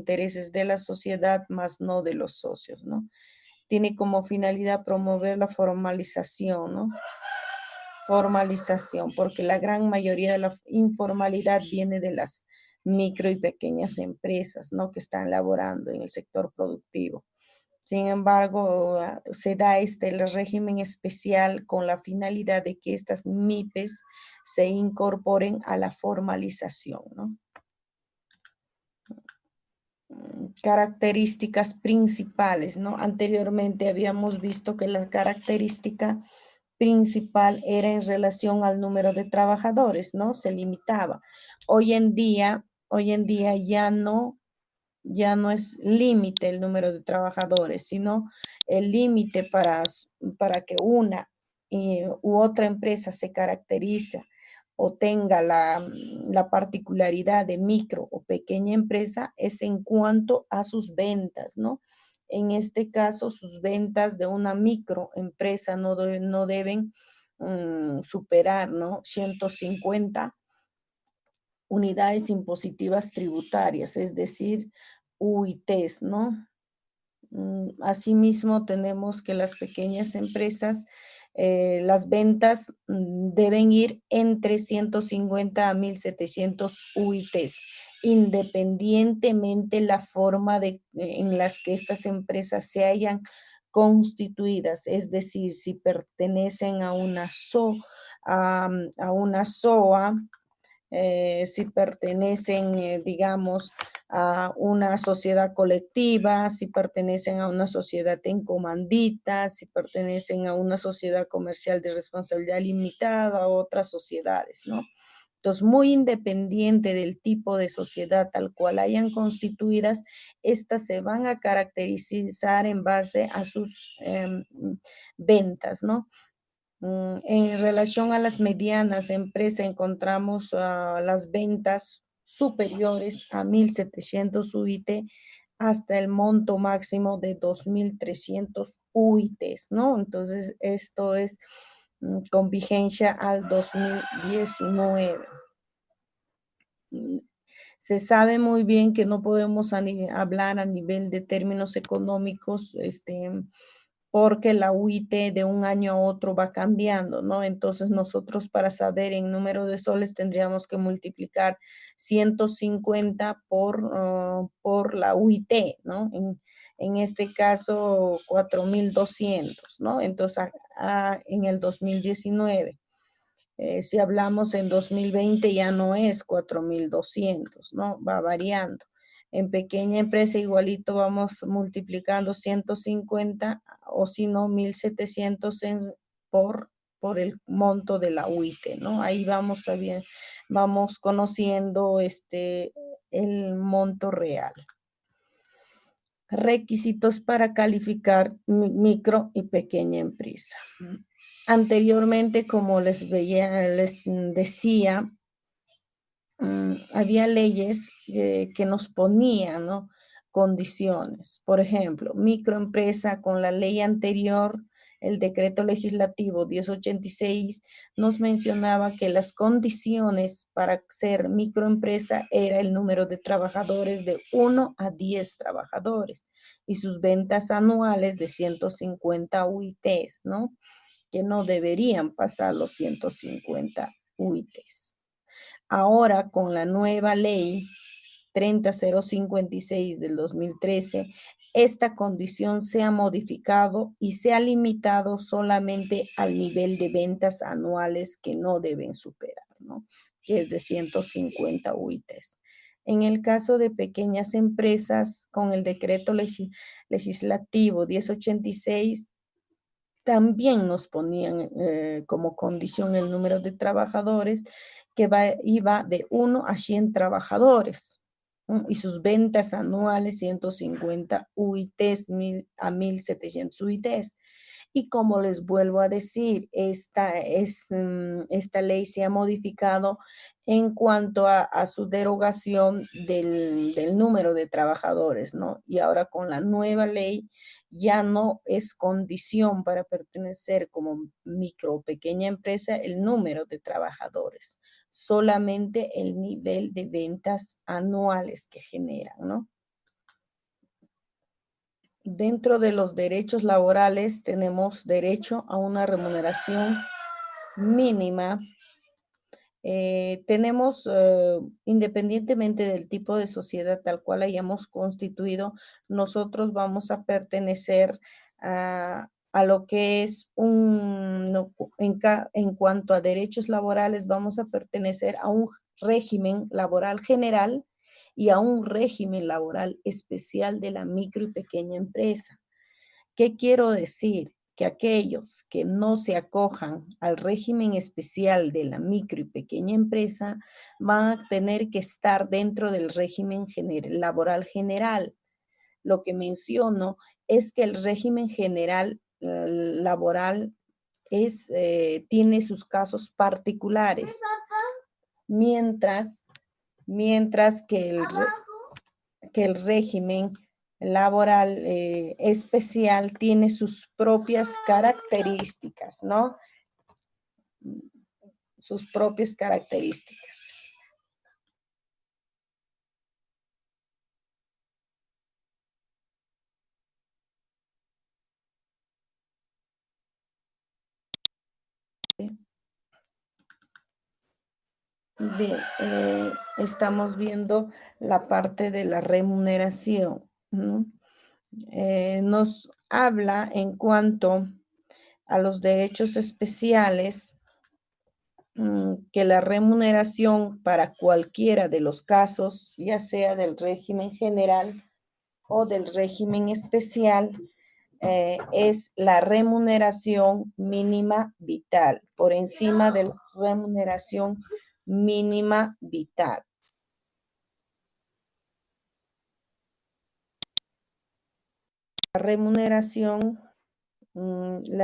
intereses de la sociedad, más no de los socios, ¿no? Tiene como finalidad promover la formalización, ¿no? Formalización, porque la gran mayoría de la informalidad viene de las micro y pequeñas empresas, ¿no? Que están laborando en el sector productivo. Sin embargo, se da el régimen especial con la finalidad de que estas MIPES se incorporen a la formalización, ¿no? Características principales, ¿no? Anteriormente habíamos visto que la característica principal era en relación al número de trabajadores, ¿no? Se limitaba. Hoy en día ya no es límite el número de trabajadores, sino el límite para que una u otra empresa se caracteriza o tenga la particularidad de micro o pequeña empresa es en cuanto a sus ventas, ¿no? En este caso, sus ventas de una microempresa no deben superar, ¿no? 150 unidades impositivas tributarias, es decir, UITs, ¿no? Asimismo, tenemos que las pequeñas empresas, las ventas deben ir entre 150 a 1.700 UITs, independientemente la forma en las que estas empresas se hayan constituidas, es decir, si pertenecen a una a una SOA, si pertenecen, digamos, a una sociedad colectiva, si pertenecen a una sociedad en comandita, si pertenecen a una sociedad comercial de responsabilidad limitada, o otras sociedades, ¿no? Entonces, muy independiente del tipo de sociedad tal cual hayan constituidas, estas se van a caracterizar en base a sus ventas, ¿no? En relación a las medianas empresas, encontramos las ventas superiores a 1.700 UIT hasta el monto máximo de 2.300 UITs, ¿no? Entonces, esto es con vigencia al 2019. Se sabe muy bien que no podemos hablar a nivel de términos económicos, porque la UIT de un año a otro va cambiando, ¿no? Entonces nosotros para saber en número de soles tendríamos que multiplicar 150 por la UIT, ¿no? En este caso 4.200, ¿no? Entonces en el 2019. Si hablamos en 2020 ya no es 4.200, ¿no? Va variando. En pequeña empresa igualito vamos multiplicando 150 o si no 1.700 por el monto de la UIT, ¿no? Ahí vamos conociendo el monto real. Requisitos para calificar micro y pequeña empresa. Anteriormente, como les decía, había leyes que nos ponían, ¿no? Condiciones. Por ejemplo, microempresa con la ley anterior, el decreto legislativo 1086, nos mencionaba que las condiciones para ser microempresa era el número de trabajadores de 1 a 10 trabajadores y sus ventas anuales de 150 UITs, ¿no? Que no deberían pasar los 150 UITs. Ahora, con la nueva ley 30056 del 2013, esta condición se ha modificado y se ha limitado solamente al nivel de ventas anuales que no deben superar, ¿no? Que es de 150 UITs. En el caso de pequeñas empresas, con el decreto legislativo 1086, también nos ponían como condición el número de trabajadores que iba de 1 a 100 trabajadores, ¿no? Y sus ventas anuales 150 UITs a 1.700 UITs. Y como les vuelvo a decir, esta ley se ha modificado en cuanto a su derogación del número de trabajadores, ¿no? Y ahora con la nueva ley ya no es condición para pertenecer como micro o pequeña empresa el número de trabajadores, solamente el nivel de ventas anuales que generan, ¿no? Dentro de los derechos laborales tenemos derecho a una remuneración mínima. Tenemos, independientemente del tipo de sociedad tal cual hayamos constituido, nosotros vamos a pertenecer a lo que es en cuanto a derechos laborales, vamos a pertenecer a un régimen laboral general y a un régimen laboral especial de la micro y pequeña empresa. ¿Qué quiero decir? Que aquellos que no se acojan al régimen especial de la micro y pequeña empresa van a tener que estar dentro del régimen laboral general. Lo que menciono es que el régimen general laboral tiene sus casos particulares, mientras, mientras que el régimen laboral especial tiene sus propias características, ¿no? Sus propias características. Bien, estamos viendo la parte de la remuneración, ¿no? Nos habla en cuanto a los derechos especiales, que la remuneración para cualquiera de los casos, ya sea del régimen general o del régimen especial, es la remuneración mínima vital, por encima de la remuneración mínima vital. La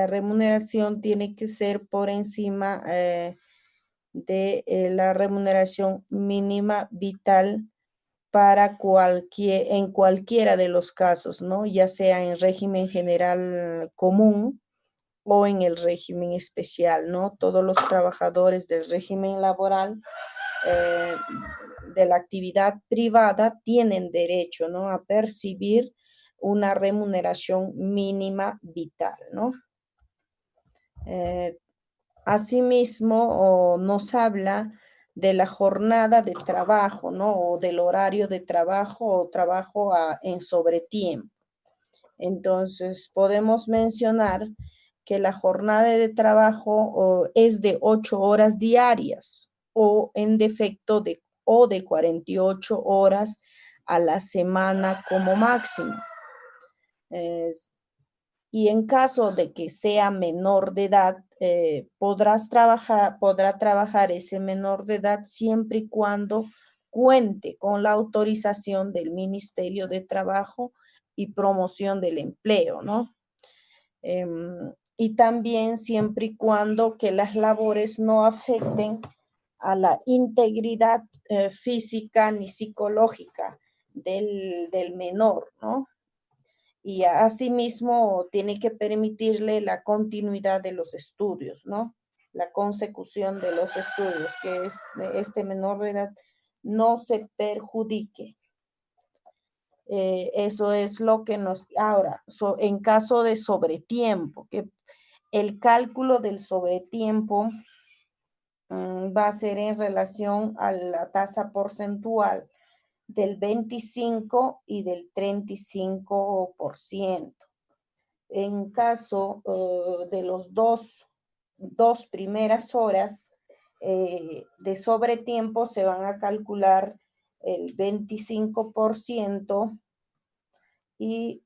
remuneración tiene que ser por encima de la remuneración mínima vital para en cualquiera de los casos, ¿no? Ya sea en régimen general común o en el régimen especial, ¿no? Todos los trabajadores del régimen laboral, eh, de la actividad privada, tienen derecho, ¿no? A percibir una remuneración mínima vital, ¿no? Eh, Asimismo, nos habla de la jornada de trabajo, ¿no? O del horario de trabajo o trabajo en sobretiempo. Entonces, podemos mencionar que la jornada de trabajo es de 8 horas diarias o en defecto de 48 horas a la semana como máximo. Y en caso de que sea menor de edad, podrá trabajar ese menor de edad siempre y cuando cuente con la autorización del Ministerio de Trabajo y Promoción del Empleo, ¿no? Y también siempre y cuando que las labores no afecten a la integridad física ni psicológica del menor, ¿no? Y asimismo tiene que permitirle la continuidad de los estudios, ¿no? La consecución de los estudios, que este menor de edad no se perjudique. Eso es lo que ahora, en caso de sobretiempo, que el cálculo del sobretiempo va a ser en relación a la tasa porcentual del 25 y del 35%. En caso de los dos primeras horas de sobretiempo, se van a calcular el 25% y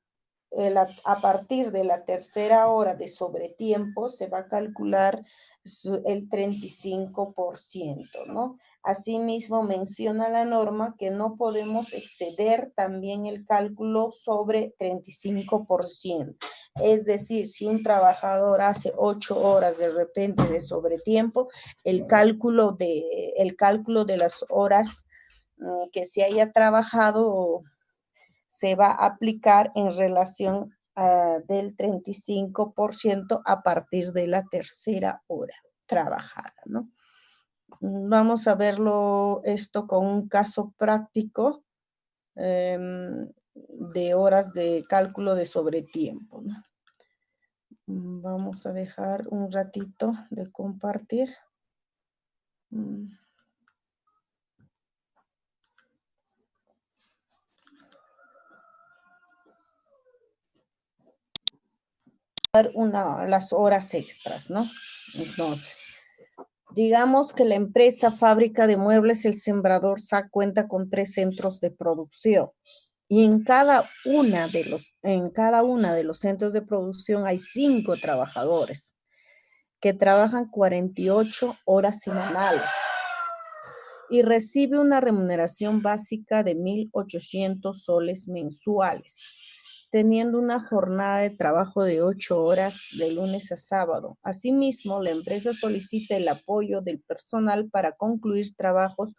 a partir de la tercera hora de sobretiempo se va a calcular el 35%, ¿no? Asimismo, menciona la norma que no podemos exceder también el cálculo sobre 35%. Es decir, si un trabajador hace 8 horas de repente de sobretiempo, el cálculo de las horas que se haya trabajado se va a aplicar en relación del 35% a partir de la tercera hora trabajada, ¿no? Vamos a verlo esto con un caso práctico. de horas de cálculo de sobretiempo, ¿no? Vamos a dejar un ratito de compartir. Mm. Las horas extras, ¿no? Entonces, digamos que la empresa fábrica de muebles El Sembrador SA cuenta con 3 centros de producción y en cada una de los centros de producción hay 5 trabajadores que trabajan 48 horas semanales y recibe una remuneración básica de 1.800 soles mensuales, teniendo una jornada de trabajo de 8 horas de lunes a sábado. Asimismo, la empresa solicita el apoyo del personal para concluir trabajos,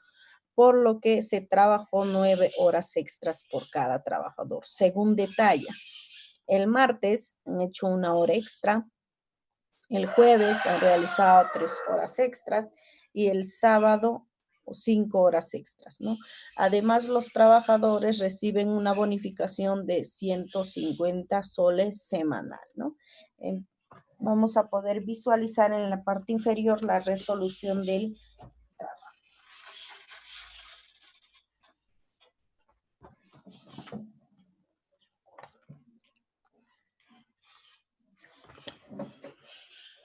por lo que se trabajó 9 horas extras por cada trabajador, según detalla. El martes han hecho 1 hora extra, el jueves han realizado 3 horas extras y el sábado 5 horas extras, ¿no? Además, los trabajadores reciben una bonificación de 150 soles semanal, ¿no? Vamos a poder visualizar en la parte inferior la resolución del trabajo.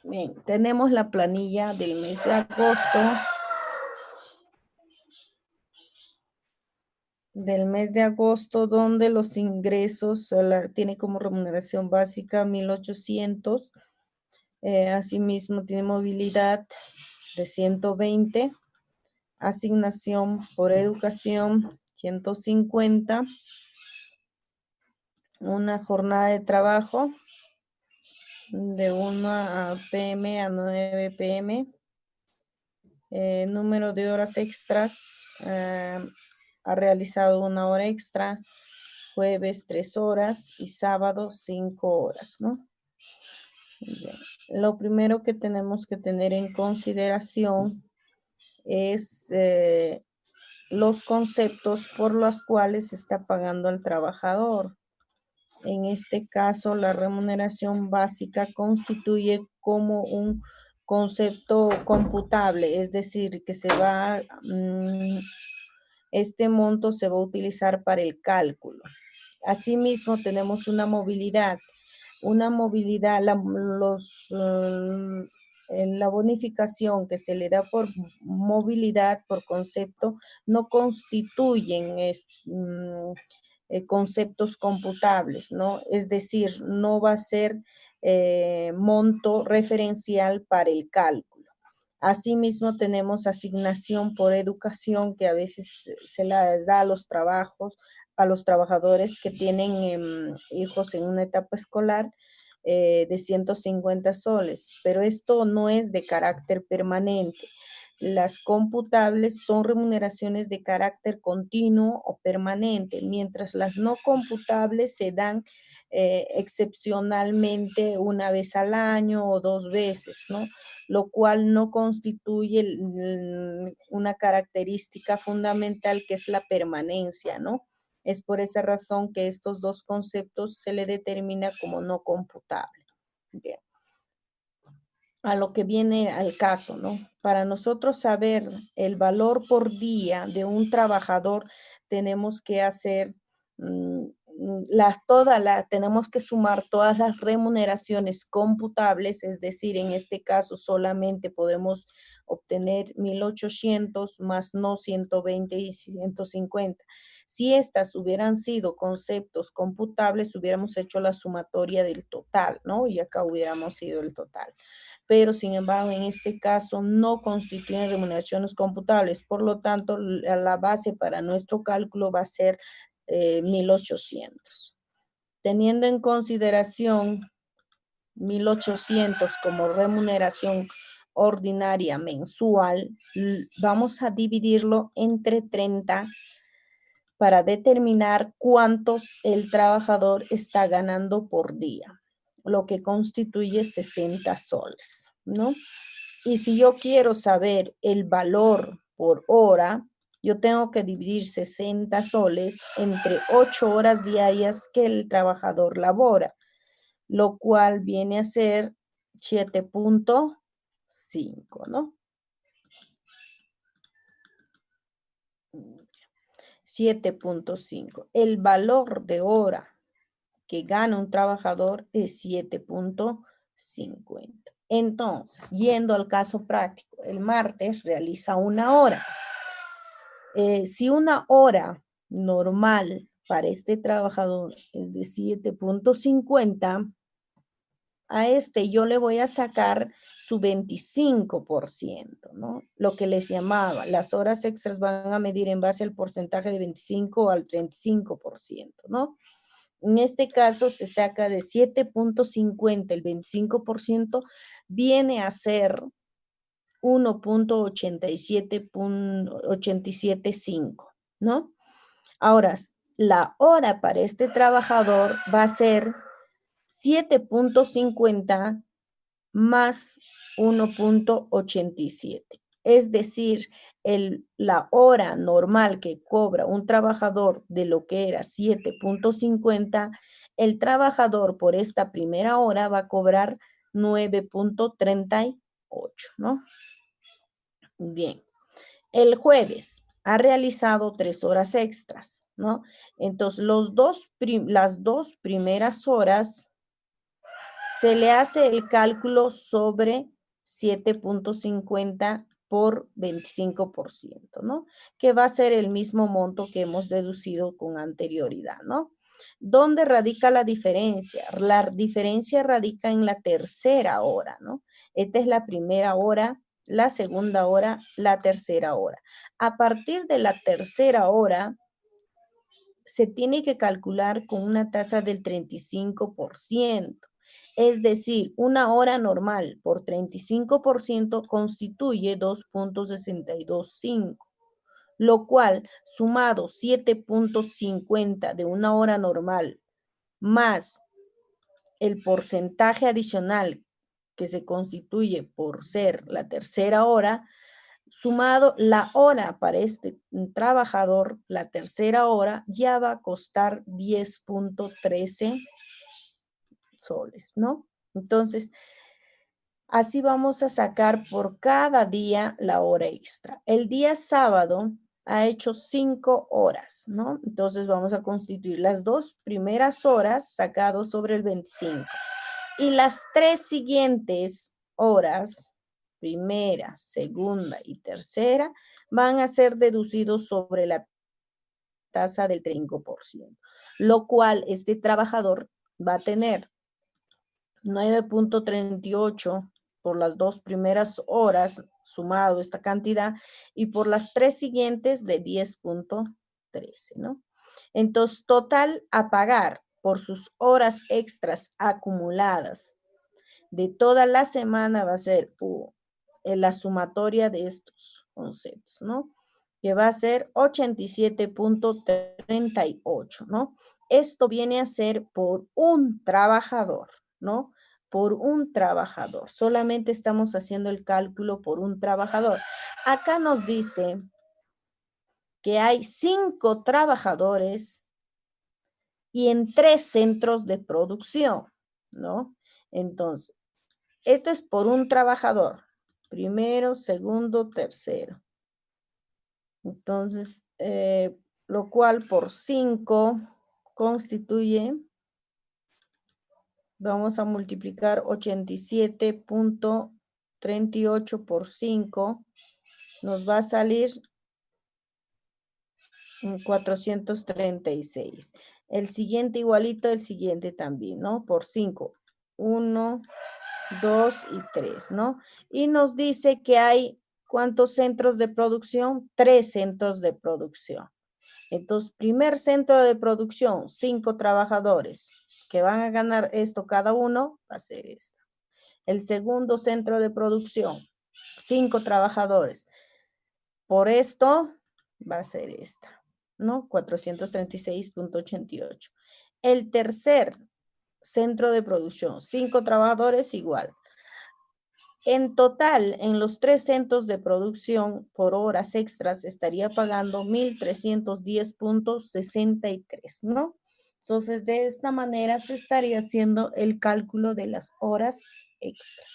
Bien, tenemos la planilla del mes de agosto. Donde los ingresos tiene como remuneración básica 1.800. Asimismo, tiene movilidad de 120, asignación por educación 150, una jornada de trabajo de 1 p.m. a 9 p.m., número de horas extras, ha realizado 1 hora extra, jueves 3 horas y sábado 5 horas, ¿no? Bien. Lo primero que tenemos que tener en consideración es los conceptos por los cuales se está pagando al trabajador. En este caso, la remuneración básica constituye como un concepto computable, es decir, que este monto se va a utilizar para el cálculo. Asimismo, tenemos una movilidad. La bonificación que se le da por movilidad, por concepto, no constituyen conceptos computables, ¿no? Es decir, no va a ser monto referencial para el cálculo. Asimismo, tenemos asignación por educación que a veces se las da a los trabajadores que tienen hijos en una etapa escolar de 150 soles, pero esto no es de carácter permanente. Las computables son remuneraciones de carácter continuo o permanente, mientras las no computables se dan excepcionalmente 1 vez al año o 2 veces, ¿no? Lo cual no constituye una característica fundamental que es la permanencia, ¿no? Es por esa razón que estos dos conceptos se le determina como no computable. Bien. A lo que viene al caso, ¿no? Para nosotros saber el valor por día de un trabajador, tenemos que hacer tenemos que sumar todas las remuneraciones computables, es decir, en este caso solamente podemos obtener 1.800 más no 120 y 150. Si estas hubieran sido conceptos computables, hubiéramos hecho la sumatoria del total, ¿no? Y acá hubiéramos sido el total. Pero sin embargo, en este caso no constituyen remuneraciones computables. Por lo tanto, la base para nuestro cálculo va a ser 1.800. Teniendo en consideración 1.800 como remuneración ordinaria mensual, vamos a dividirlo entre 30 para determinar cuántos el trabajador está ganando por día, lo que constituye 60 soles, ¿no? Y si yo quiero saber el valor por hora, yo tengo que dividir 60 soles entre 8 horas diarias que el trabajador labora, lo cual viene a ser 7.5, ¿no? 7.5. El valor de hora que gana un trabajador es 7.50. Entonces, yendo al caso práctico, el martes realiza una hora. Si una hora normal para este trabajador es de 7.50, a este yo le voy a sacar su 25%, ¿no? Lo que les llamaba, las horas extras van a medir en base al porcentaje de 25 al 35%, ¿no? En este caso se saca de 7.50, el 25% viene a ser 1.875, ¿no? Ahora, la hora para este trabajador va a ser 7.50 más 1.87. Es decir, la hora normal que cobra un trabajador de lo que era 7.50, el trabajador por esta primera hora va a cobrar 9.38, ¿no? Bien. El jueves ha realizado 3 horas extras, ¿no? Entonces, las dos primeras horas se le hace el cálculo sobre 7.50 por 25%, ¿no? Que va a ser el mismo monto que hemos deducido con anterioridad, ¿no? ¿Dónde radica la diferencia? La diferencia radica en la tercera hora, ¿no? Esta es la primera hora, la segunda hora, la tercera hora. A partir de la tercera hora, se tiene que calcular con una tasa del 35%. Es decir, una hora normal por 35% constituye 2.625, lo cual sumado 7.50 de una hora normal más el porcentaje adicional que se constituye por ser la tercera hora, sumado la hora para este trabajador, la tercera hora, ya va a costar 10.13 soles, ¿no? Entonces, así vamos a sacar por cada día la hora extra. El día sábado ha hecho 5 horas, ¿no? Entonces vamos a constituir las 2 primeras horas sacados sobre el 25. Y las 3 siguientes horas, primera, segunda y tercera, van a ser deducidos sobre la tasa del 35%, lo cual este trabajador va a tener 9.38 por las 2 primeras horas, sumado esta cantidad, y por las 3 siguientes de 10.13, ¿no? Entonces, total a pagar por sus horas extras acumuladas de toda la semana va a ser la sumatoria de estos conceptos, ¿no? Que va a ser 87.38, ¿no? Esto viene a ser por un trabajador, ¿no? Por un trabajador. Solamente estamos haciendo el cálculo por un trabajador. Acá nos dice que hay 5 trabajadores y en 3 centros de producción, ¿no? Entonces, esto es por un trabajador. Primero, segundo, tercero. Entonces, lo cual por 5 constituye, vamos a multiplicar 87.38 por 5, nos va a salir 436. El siguiente igualito, el siguiente también, ¿no? Por 5. 1, 2 y 3, ¿no? Y nos dice que hay, ¿cuántos centros de producción? 3 centros de producción. Entonces, primer centro de producción, 5 trabajadores que van a ganar esto cada uno, va a ser esto. El segundo centro de producción, 5 trabajadores. Por esto, va a ser esta, ¿no? 436.88. El tercer centro de producción, 5 trabajadores igual. En total, en los 3 centros de producción por horas extras estaría pagando 1,310,63, ¿no? Entonces, de esta manera se estaría haciendo el cálculo de las horas extras.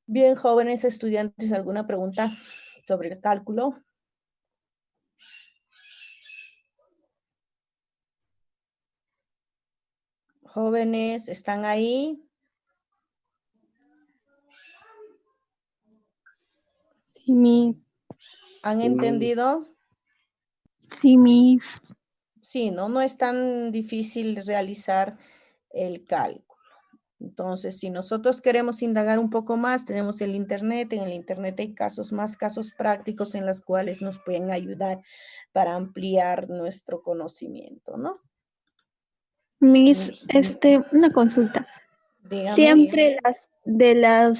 Bien, jóvenes estudiantes, ¿alguna pregunta sobre el cálculo? Jóvenes, ¿están ahí? Sí, Miss. ¿Han entendido? Sí, Miss. Sí, ¿no? No es tan difícil realizar el cálculo. Entonces, si nosotros queremos indagar un poco más, tenemos el Internet. En el Internet hay más casos prácticos en los cuales nos pueden ayudar para ampliar nuestro conocimiento, ¿no? Miss, una consulta. Dígame. Siempre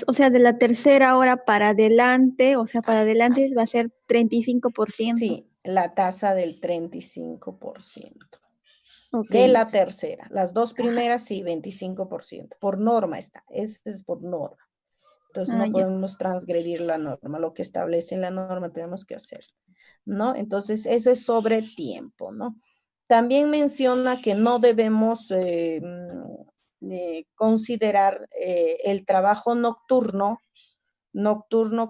o sea, de la tercera hora para adelante, o sea, para adelante va a ser 35%. Sí, la tasa del 35%. Ok, De la Miss. tercera. Las dos Ajá. primeras, sí, 25%. Por norma está. Es por norma. Entonces Ah, no ya. podemos transgredir la norma. Lo que establece la norma tenemos que hacer, ¿no? Entonces eso es sobre tiempo, ¿no? También menciona que no debemos considerar el trabajo nocturno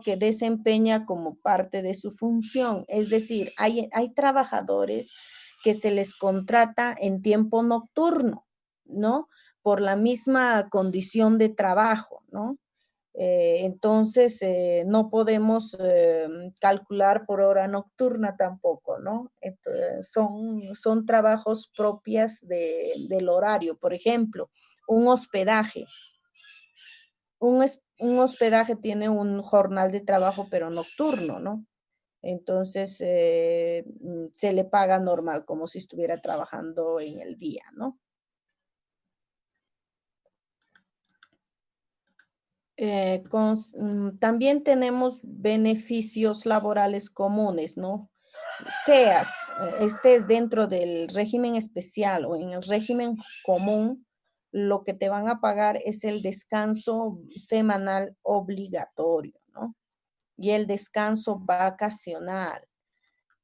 que desempeña como parte de su función. Es decir, hay trabajadores que se les contrata en tiempo nocturno, ¿no? Por la misma condición de trabajo, ¿no? Entonces, no podemos calcular por hora nocturna tampoco, ¿no? Entonces, son trabajos propias del horario. Por ejemplo, un hospedaje. Un hospedaje tiene un jornal de trabajo, pero nocturno, ¿no? Entonces, se le paga normal, como si estuviera trabajando en el día, ¿no? También tenemos beneficios laborales comunes, ¿no? Seas, estés dentro del régimen especial o en el régimen común, lo que te van a pagar es el descanso semanal obligatorio, ¿no? Y el descanso vacacional.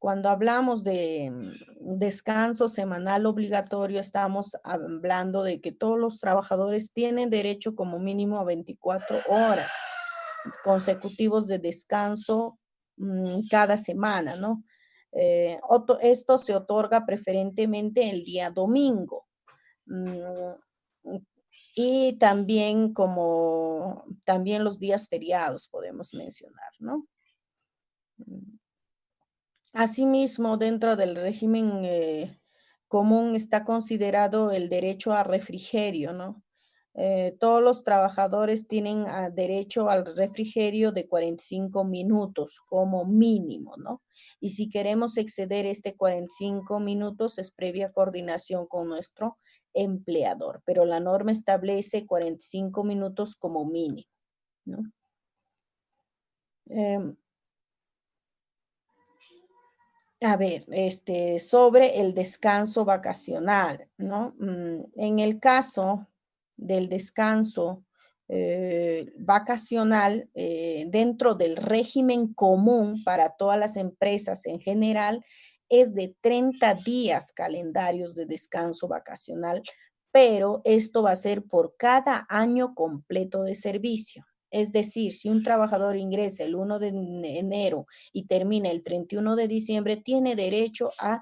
Cuando hablamos de descanso semanal obligatorio, estamos hablando de que todos los trabajadores tienen derecho como mínimo a 24 horas consecutivos de descanso cada semana, ¿no? Esto se otorga preferentemente el día domingo. Y también también los días feriados podemos mencionar, ¿no? Asimismo, dentro del régimen común está considerado el derecho a refrigerio, ¿no? Todos los trabajadores tienen derecho al refrigerio de 45 minutos como mínimo, ¿no? Y si queremos exceder 45 minutos es previa coordinación con nuestro empleador, pero la norma establece 45 minutos como mínimo, ¿no? Em, A ver, sobre el descanso vacacional, ¿no? En el caso del descanso vacacional, dentro del régimen común para todas las empresas en general, es de 30 días calendarios de descanso vacacional, pero esto va a ser por cada año completo de servicio. Es decir, si un trabajador ingresa el 1 de enero y termina el 31 de diciembre, tiene derecho a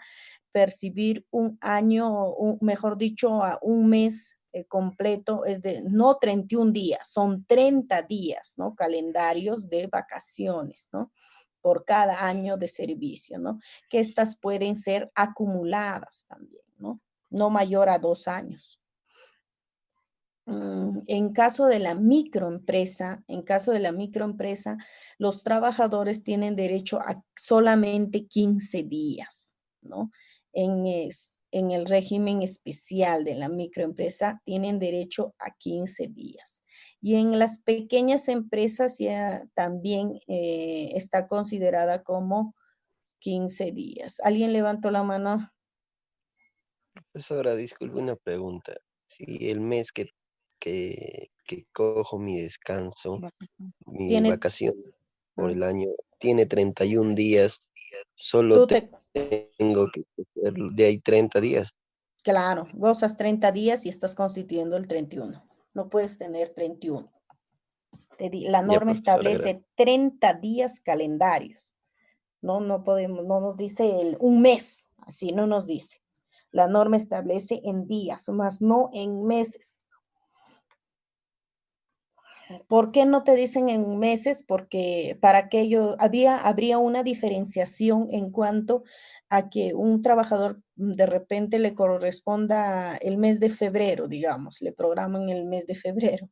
percibir un año, mejor dicho, a un mes completo, no 31 días, son 30 días, ¿no? Calendarios de vacaciones, ¿no? Por cada año de servicio, ¿no? Que estas pueden ser acumuladas también, ¿no? No mayor a 2 años. En caso de la microempresa, los trabajadores tienen derecho a solamente 15 días, ¿no? En el régimen especial de la microempresa tienen derecho a 15 días. Y en las pequeñas empresas ya también está considerada como 15 días. ¿Alguien levantó la mano? Profesora, disculpe una pregunta. Si el mes que que cojo mi descanso, mi Tiene, vacación por ah, el año, tiene 31 días, solo tú te, tengo que coger de ahí 30 días. claro, gozas 30 días y estás constituyendo el 31. No puedes tener 31. La Ya, norma profesora, gracias. establece 30 días calendarios. No, no podemos, no nos dice un mes, así no nos dice. La norma establece en días, más no en meses. ¿Por qué no te dicen en meses? Porque para que ello habría una diferenciación en cuanto a que un trabajador de repente le corresponda el mes de febrero, digamos, le programan el mes de febrero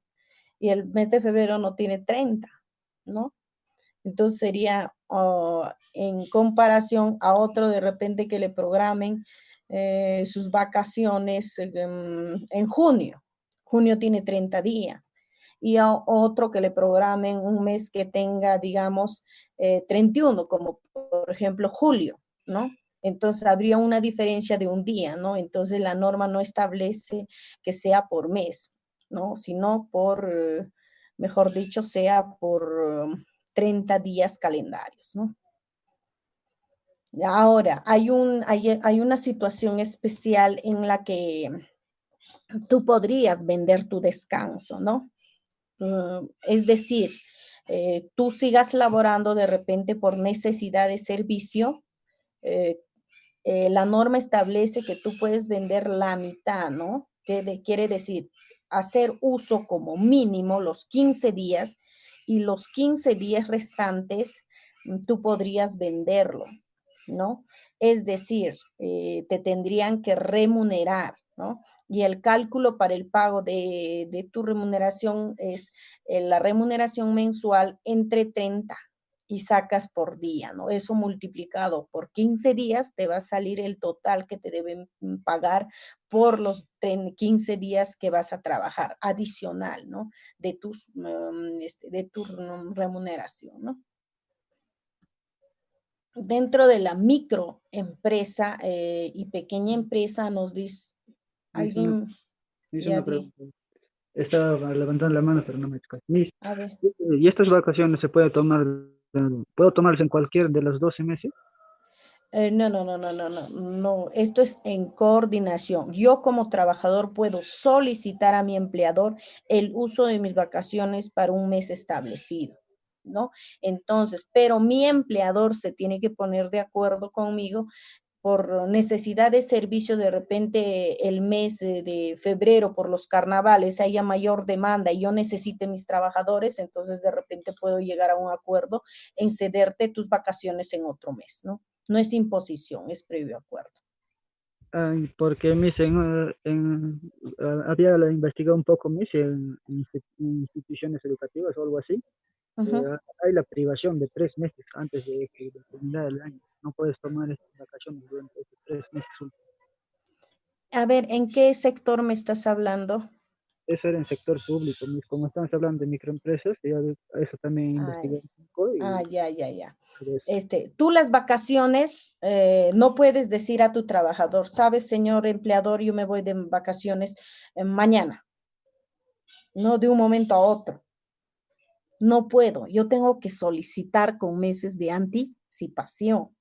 y el mes de febrero no tiene 30, ¿no? Entonces sería en comparación a otro de repente que le programen sus vacaciones en junio. Junio tiene 30 días y a otro que le programen un mes que tenga, digamos, 31, como por ejemplo julio, ¿no? Entonces habría una diferencia de un día, ¿no? Entonces la norma no establece que sea por mes, ¿no? Sino por, mejor dicho, sea por 30 días calendarios, ¿no? Ahora, hay una situación especial en la que tú podrías vender tu descanso, ¿no? Es decir, tú sigas laborando de repente por necesidad de servicio, eh, la norma establece que tú puedes vender la mitad, ¿no? Quiere decir, hacer uso como mínimo los 15 días y los 15 días restantes tú podrías venderlo, ¿no? Es decir, te tendrían que remunerar, ¿no? Y el cálculo para el pago de tu remuneración es la remuneración mensual entre 30 y sacas por día, ¿no? Eso multiplicado por 15 días te va a salir el total que te deben pagar por los 15 días que vas a trabajar adicional, ¿no? De tu remuneración, ¿no? Dentro de la microempresa y pequeña empresa nos dice, Hice una, alguien hice ya una di, pregunta. Estaba levantando la mano, pero no me escuché. a ver. ¿Y estas vacaciones se puede tomar, puedo tomarlas en cualquier de los 12 meses? No, no, no, no, no, no, no. Esto es en coordinación. Yo como trabajador puedo solicitar a mi empleador el uso de mis vacaciones para un mes establecido, ¿no? Entonces, pero mi empleador se tiene que poner de acuerdo conmigo por necesidad de servicio, de repente el mes de febrero por los carnavales haya mayor demanda y yo necesite mis trabajadores, entonces de repente puedo llegar a un acuerdo en cederte tus vacaciones en otro mes, ¿no? No es imposición, es previo acuerdo. Ay, porque mis había investigado un poco mis instituciones educativas o algo así. Ujú. Hay la privación de 3 meses antes de terminar el año. No puedes tomar estas vacaciones durante estos 3 meses. A ver, ¿en qué sector me estás hablando? Eso era en sector público. Como estamos hablando de microempresas, yo eso también Ay, investigué un poco y ya, ya, ya. todo eso. Tú las vacaciones no puedes decir a tu trabajador, sabes, señor empleador, yo me voy de vacaciones mañana, no de un momento a otro. No puedo, yo tengo que solicitar con meses de anticipación.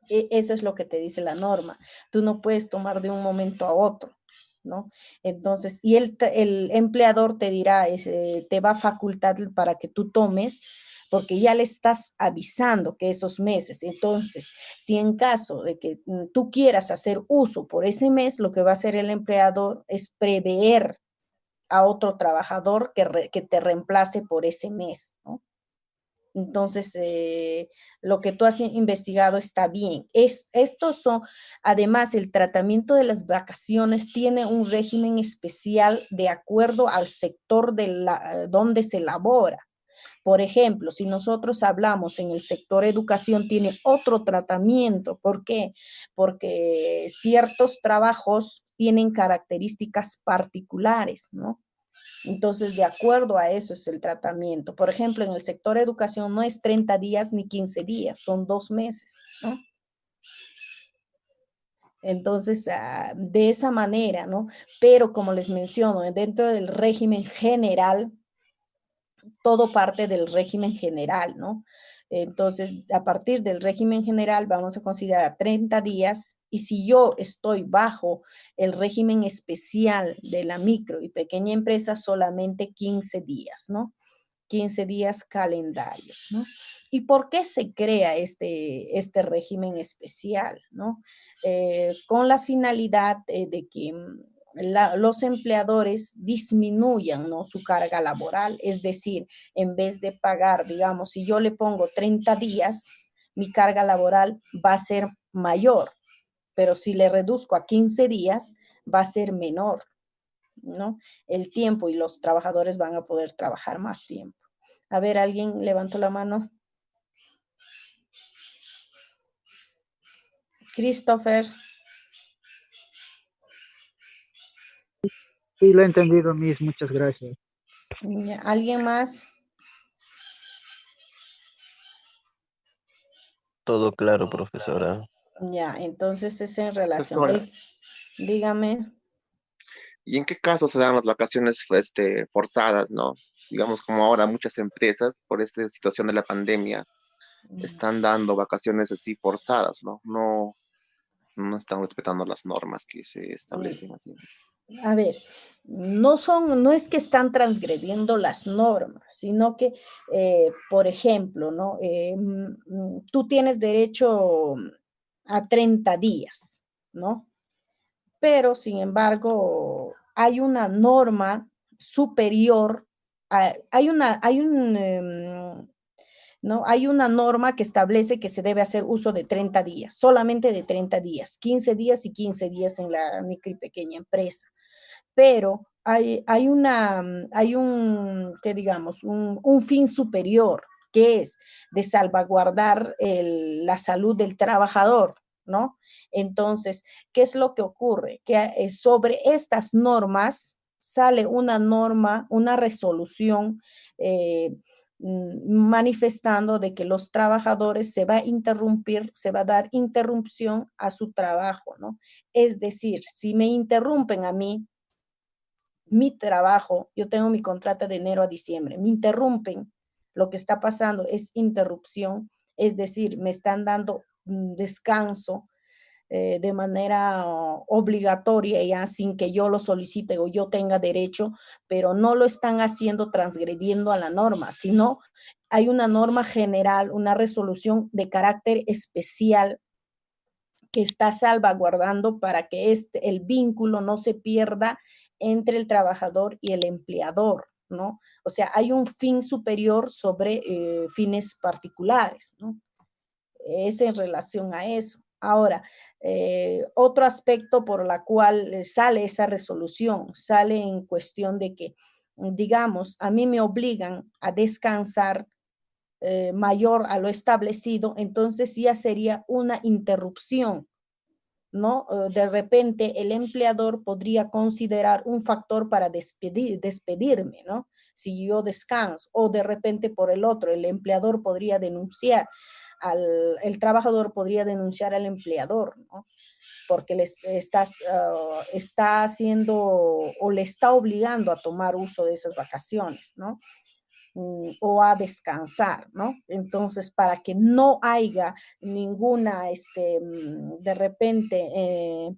Eso es lo que te dice la norma. Tú no puedes tomar de un momento a otro, ¿no? Entonces, y el empleador te dirá, te va a facultar para que tú tomes, porque ya le estás avisando que esos meses. Entonces, si en caso de que tú quieras hacer uso por ese mes, lo que va a hacer el empleador es prever a otro trabajador que te reemplace por ese mes, ¿no? Entonces, lo que tú has investigado está bien. Estos son, además, el tratamiento de las vacaciones tiene un régimen especial de acuerdo al sector donde se elabora. Por ejemplo, si nosotros hablamos en el sector educación, tiene otro tratamiento. ¿Por qué? Porque ciertos trabajos tienen características particulares, ¿no? Entonces, de acuerdo a eso es el tratamiento. Por ejemplo, en el sector educación no es 30 días ni 15 días, son 2 meses, ¿no? Entonces, de esa manera, ¿no? Pero como les menciono, dentro del régimen general, todo parte del régimen general, ¿no? Entonces, a partir del régimen general vamos a considerar 30 días y si yo estoy bajo el régimen especial de la micro y pequeña empresa, solamente 15 días, ¿no? 15 días calendarios, ¿no? ¿Y por qué se crea este régimen especial, ¿no? Con la finalidad de que los empleadores disminuyan, ¿no?, su carga laboral, es decir, en vez de pagar, digamos, si yo le pongo 30 días, mi carga laboral va a ser mayor, pero si le reduzco a 15 días, va a ser menor, ¿no? El tiempo y los trabajadores van a poder trabajar más tiempo. A ver, ¿alguien levantó la mano? Christopher. Sí, lo he entendido, Miss, muchas gracias. ¿Alguien más? Todo claro, profesora. Ya, entonces es en relación. Profesora, Dígame. ¿y en qué caso se dan las vacaciones forzadas, no? Digamos, como ahora muchas empresas, por esta situación de la pandemia, están dando vacaciones así forzadas, ¿no? No están respetando las normas que se establecen así. A ver, no es que están transgrediendo las normas, sino que, por ejemplo, ¿no? Tú tienes derecho a 30 días, ¿no? Pero, sin embargo, hay una norma superior, ¿no? Hay una norma que establece que se debe hacer uso de 30 días, solamente de 30 días, 15 días y 15 días en la micro y pequeña empresa. Pero hay un, que digamos, un fin superior, que es de salvaguardar la salud del trabajador, ¿no? Entonces, ¿qué es lo que ocurre? Que sobre estas normas sale una norma, una resolución manifestando de que los trabajadores se va a interrumpir, se va a dar interrupción a su trabajo, ¿no? Es decir, si me interrumpen a mí, mi trabajo, yo tengo mi contrato de enero a diciembre, me interrumpen, lo que está pasando es interrupción, es decir, me están dando descanso de manera obligatoria ya sin que yo lo solicite o yo tenga derecho, pero no lo están haciendo transgrediendo a la norma, sino hay una norma general, una resolución de carácter especial que está salvaguardando para que el vínculo no se pierda entre el trabajador y el empleador, ¿no? O sea, hay un fin superior sobre fines particulares, ¿no? Es en relación a eso. Ahora, otro aspecto por la cual sale esa resolución, sale en cuestión de que, digamos, a mí me obligan a descansar mayor a lo establecido, entonces ya sería una interrupción, ¿no? De repente el empleador podría considerar un factor para despedirme, ¿no? Si yo descanso, o de repente por el otro, el empleador podría denunciar, el trabajador podría denunciar al empleador, ¿no? Porque está haciendo o le está obligando a tomar uso de esas vacaciones, ¿no? O a descansar, ¿no? Entonces, para que no haya ninguna, de repente,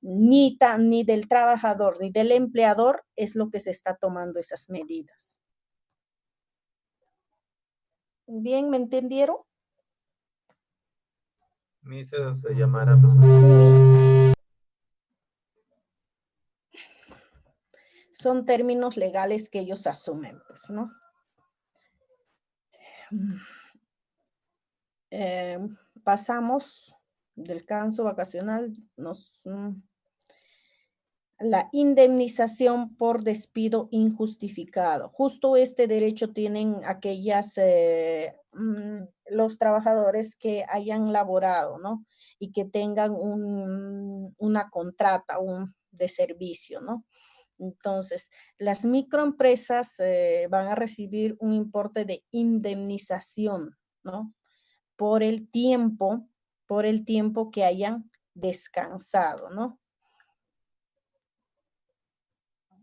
ni del trabajador ni del empleador, es lo que se está tomando esas medidas. ¿Bien? ¿Me entendieron? Misa se llamará, profesor. Son términos legales que ellos asumen, pues, ¿no? Pasamos del descanso vacacional, la indemnización por despido injustificado. Justo este derecho tienen los trabajadores que hayan laborado, ¿no? Y que tengan una contrata de servicio, ¿no? Entonces, las microempresas van a recibir un importe de indemnización, ¿no? Por el tiempo que hayan descansado, ¿no?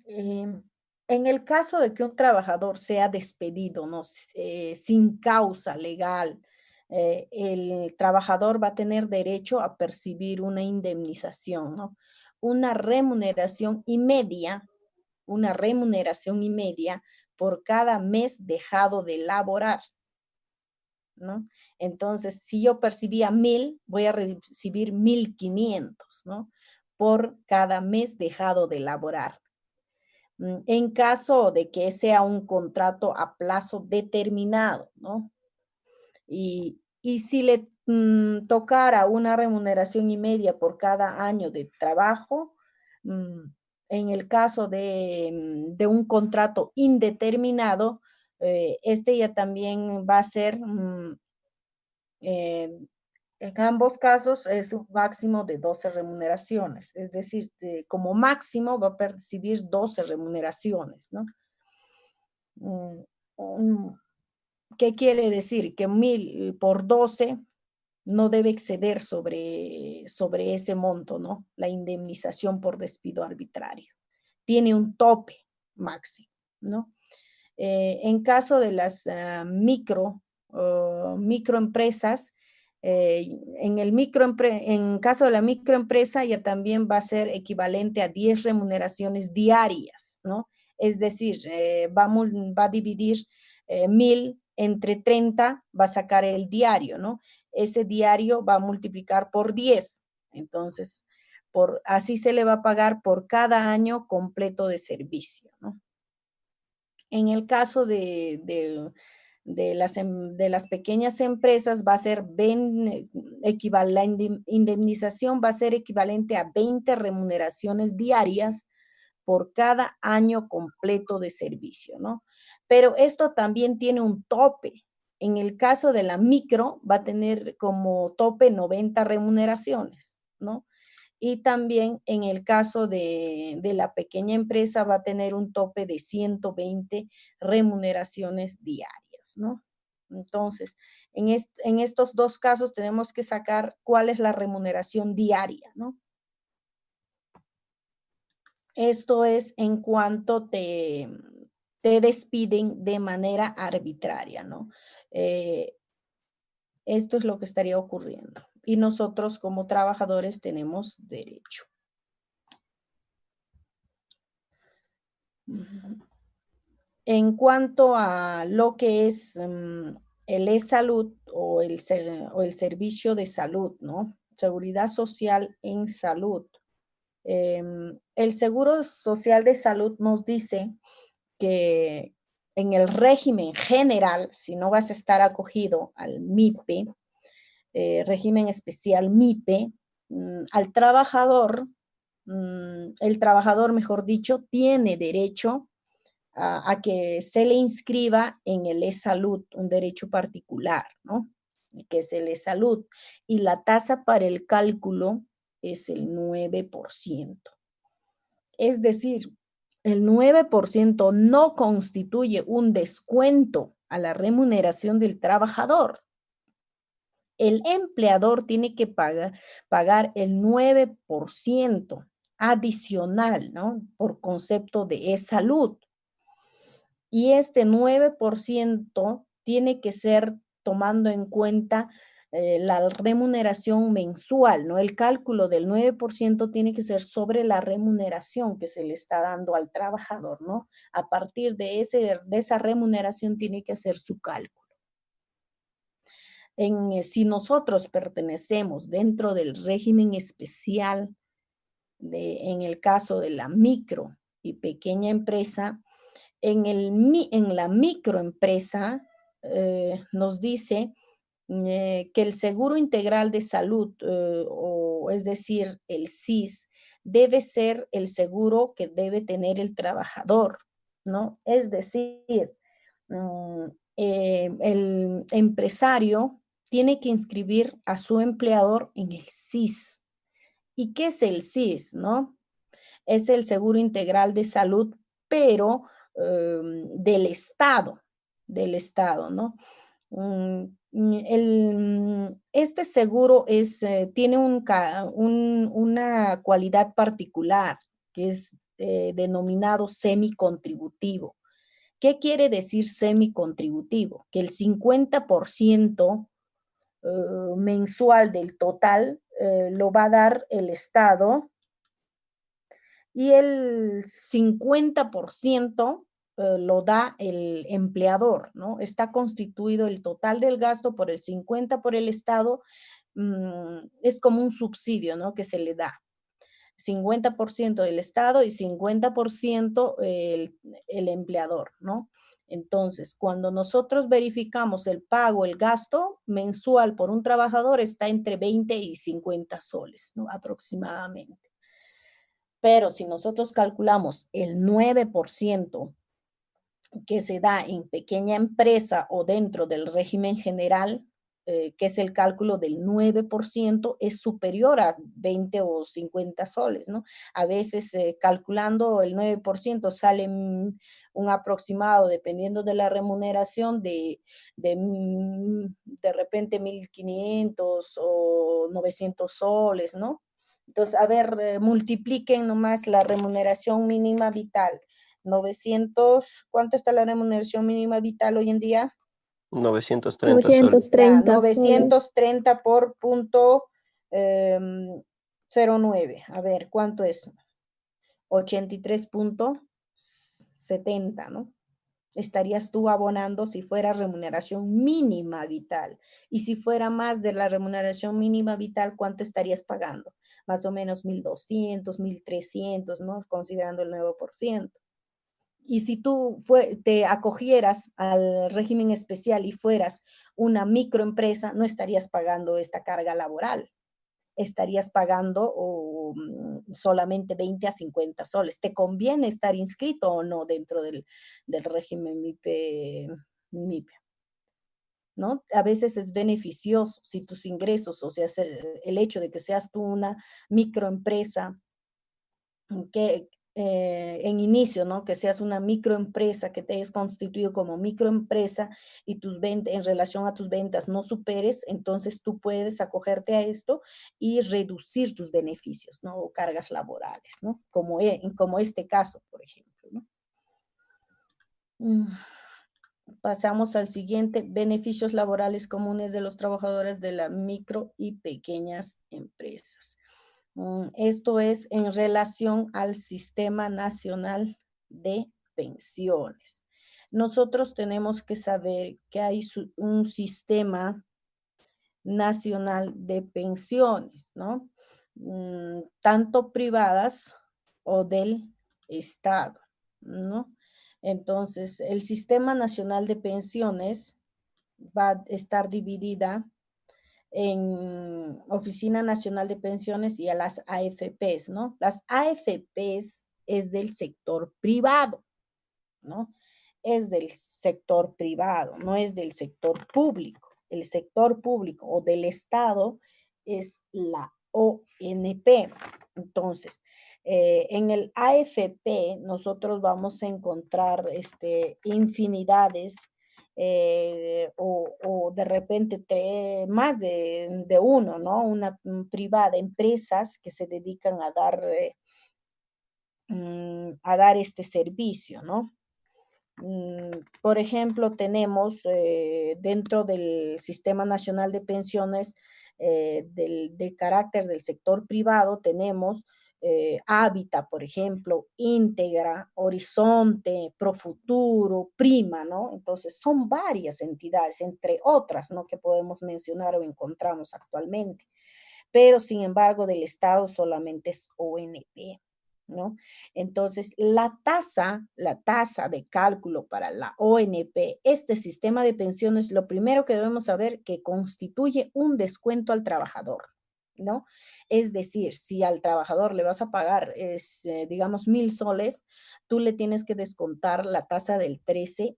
En el caso de que un trabajador sea despedido, ¿no? Sin causa legal, el trabajador va a tener derecho a percibir una indemnización, ¿no? Una remuneración y media, una remuneración y media por cada mes dejado de laborar, ¿no? Entonces, si yo percibía 1,000, voy a recibir 1,500, ¿no? Por cada mes dejado de laborar. En caso de que sea un contrato a plazo determinado, ¿no? Y si le tocara una remuneración y media por cada año de trabajo, en el caso de un contrato indeterminado, este ya también va a ser, en ambos casos es un máximo de 12 remuneraciones, es decir, como máximo va a percibir 12 remuneraciones, ¿no? ¿Qué quiere decir? Que 1,000 por 12 no debe exceder sobre ese monto, ¿no? La indemnización por despido arbitrario. Tiene un tope máximo, ¿no? En caso de las microempresas, en caso de la microempresa ya también va a ser equivalente a 10 remuneraciones diarias, ¿no? Es decir, va a dividir 1,000 entre 30, va a sacar el diario, ¿no? Ese diario va a multiplicar por 10. Entonces, así se le va a pagar por cada año completo de servicio, ¿no? En el caso de las pequeñas empresas va a ser la indemnización va a ser equivalente a 20 remuneraciones diarias por cada año completo de servicio, ¿no? Pero esto también tiene un tope. En el caso de la micro va a tener como tope 90 remuneraciones, ¿no? Y también en el caso de la pequeña empresa va a tener un tope de 120 remuneraciones diarias, ¿no? Entonces, en estos dos casos tenemos que sacar cuál es la remuneración diaria, ¿no? Esto es en cuanto te despiden de manera arbitraria, ¿no? Esto es lo que estaría ocurriendo. Y nosotros como trabajadores tenemos derecho. En cuanto a lo que es el e-salud o el servicio de salud, ¿no? Seguridad social en salud. El Seguro Social de Salud nos dice que en el régimen general, si no vas a estar acogido al MIPE, régimen especial MIPE, al trabajador, el trabajador, mejor dicho, tiene derecho a que se le inscriba en el e-salud, un derecho particular, ¿no? Que es el e-salud. Y la tasa para el cálculo es el 9%. Es decir, el 9% no constituye un descuento a la remuneración del trabajador. El empleador tiene que pagar el 9% adicional, ¿no? Por concepto de e-salud. Y este 9% tiene que ser tomando en cuenta la remuneración mensual, ¿no? El cálculo del 9% tiene que ser sobre la remuneración que se le está dando al trabajador, ¿no? A partir de esa remuneración tiene que hacer su cálculo. Si nosotros pertenecemos dentro del régimen especial, en el caso de la micro y pequeña empresa, en la microempresa nos dice que el Seguro Integral de Salud, o es decir, el SIS, debe ser el seguro que debe tener el trabajador, ¿no? Es decir, el empresario tiene que inscribir a su empleador en el SIS. ¿Y qué es el SIS, no? Es el Seguro Integral de Salud, pero del Estado, ¿no? Este seguro tiene una cualidad particular que es denominado semicontributivo. ¿Qué quiere decir semicontributivo? Que el 50% mensual del total lo va a dar el Estado y el 50% lo da el empleador, ¿no? Está constituido el total del gasto por el 50% por el Estado, es como un subsidio, ¿no? Que se le da. 50% del Estado y 50% el empleador, ¿no? Entonces, cuando nosotros verificamos el pago, el gasto mensual por un trabajador está entre 20 y 50 soles, ¿no? Aproximadamente. Pero si nosotros calculamos el 9% que se da en pequeña empresa o dentro del régimen general, que es el cálculo del 9%, es superior a 20 o 50 soles, ¿no? A veces calculando el 9% sale un aproximado, dependiendo de la remuneración, de repente 1.500 o 900 soles, ¿no? Entonces, a ver, multipliquen nomás la remuneración mínima vital. 900, ¿cuánto está la remuneración mínima vital hoy en día? 930 soles. 930 soles. 930 por punto 09. A ver, ¿cuánto es? 83.70, ¿no? Estarías tú abonando si fuera remuneración mínima vital. Y si fuera más de la remuneración mínima vital, ¿cuánto estarías pagando? Más o menos 1.200, 1.300, ¿no? Considerando el 9%. Y si tú te acogieras al régimen especial y fueras una microempresa, no estarías pagando esta carga laboral. Estarías pagando solamente 20 a 50 soles. ¿Te conviene estar inscrito o no dentro del régimen MIPE? ¿No? A veces es beneficioso si tus ingresos, o sea, el hecho de que seas tú una microempresa, que en inicio, ¿no? Que seas una microempresa, que te hayas constituido como microempresa y tus ventas, en relación a tus ventas no superes, entonces tú puedes acogerte a esto y reducir tus beneficios, ¿no? O cargas laborales, ¿no? Como este caso, por ejemplo, ¿no? Pasamos al siguiente, beneficios laborales comunes de los trabajadores de las micro y pequeñas empresas. Esto es en relación al Sistema Nacional de Pensiones. Nosotros tenemos que saber que hay un sistema nacional de pensiones, ¿no? Tanto privadas o del Estado, ¿no? Entonces, el Sistema Nacional de Pensiones va a estar dividida en Oficina Nacional de Pensiones y a las AFPs, ¿no? Las AFPs es del sector privado, ¿no? Es del sector privado, no es del sector público. El sector público o del Estado es la ONP. Entonces, en el AFP nosotros vamos a encontrar infinidades o de repente más de uno, ¿no? Una privada, empresas que se dedican a dar este servicio, ¿no? Por ejemplo, tenemos dentro del Sistema Nacional de Pensiones de carácter del sector privado, tenemos Hábitat, por ejemplo, Íntegra, Horizonte, Profuturo, Prima, ¿no? Entonces, son varias entidades, entre otras, ¿no? Que podemos mencionar o encontramos actualmente. Pero, sin embargo, del Estado solamente es ONP, ¿no? Entonces, la tasa de cálculo para la ONP, este sistema de pensiones, lo primero que debemos saber que constituye un descuento al trabajador, ¿no? Es decir, si al trabajador le vas a pagar, digamos, 1.000 soles, tú le tienes que descontar la tasa del 13%.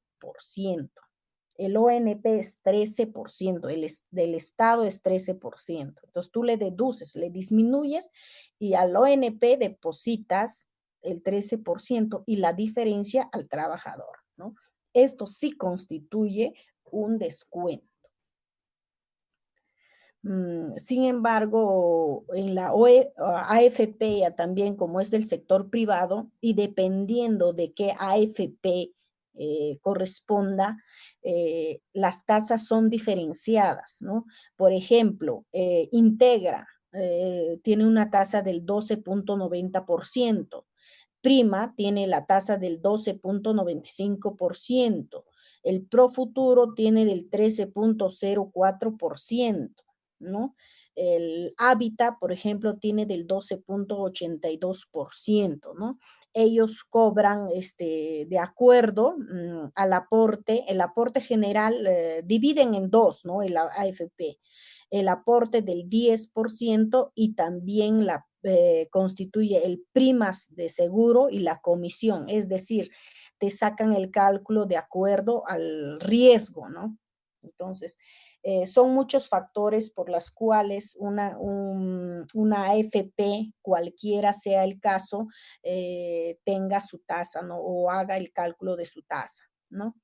El ONP es 13%, del Estado es 13%. Entonces tú le deduces, le disminuyes y al ONP depositas el 13% y la diferencia al trabajador, ¿no? Esto sí constituye un descuento. Sin embargo, en la AFP ya también, como es del sector privado, y dependiendo de qué AFP corresponda, las tasas son diferenciadas, ¿no? Por ejemplo, Integra tiene una tasa del 12.90%, Prima tiene la tasa del 12.95%, el Profuturo tiene del 13.04%, ¿no? El Hábitat, por ejemplo, tiene del 12.82%, ¿no? Ellos cobran de acuerdo al aporte, el aporte general, dividen en dos, ¿no? El AFP, el aporte del 10% y también constituye el primas de seguro y la comisión, es decir, te sacan el cálculo de acuerdo al riesgo, ¿no? Entonces, son muchos factores por los cuales una AFP, cualquiera sea el caso, tenga su tasa, ¿no? O haga el cálculo de su tasa, ¿no?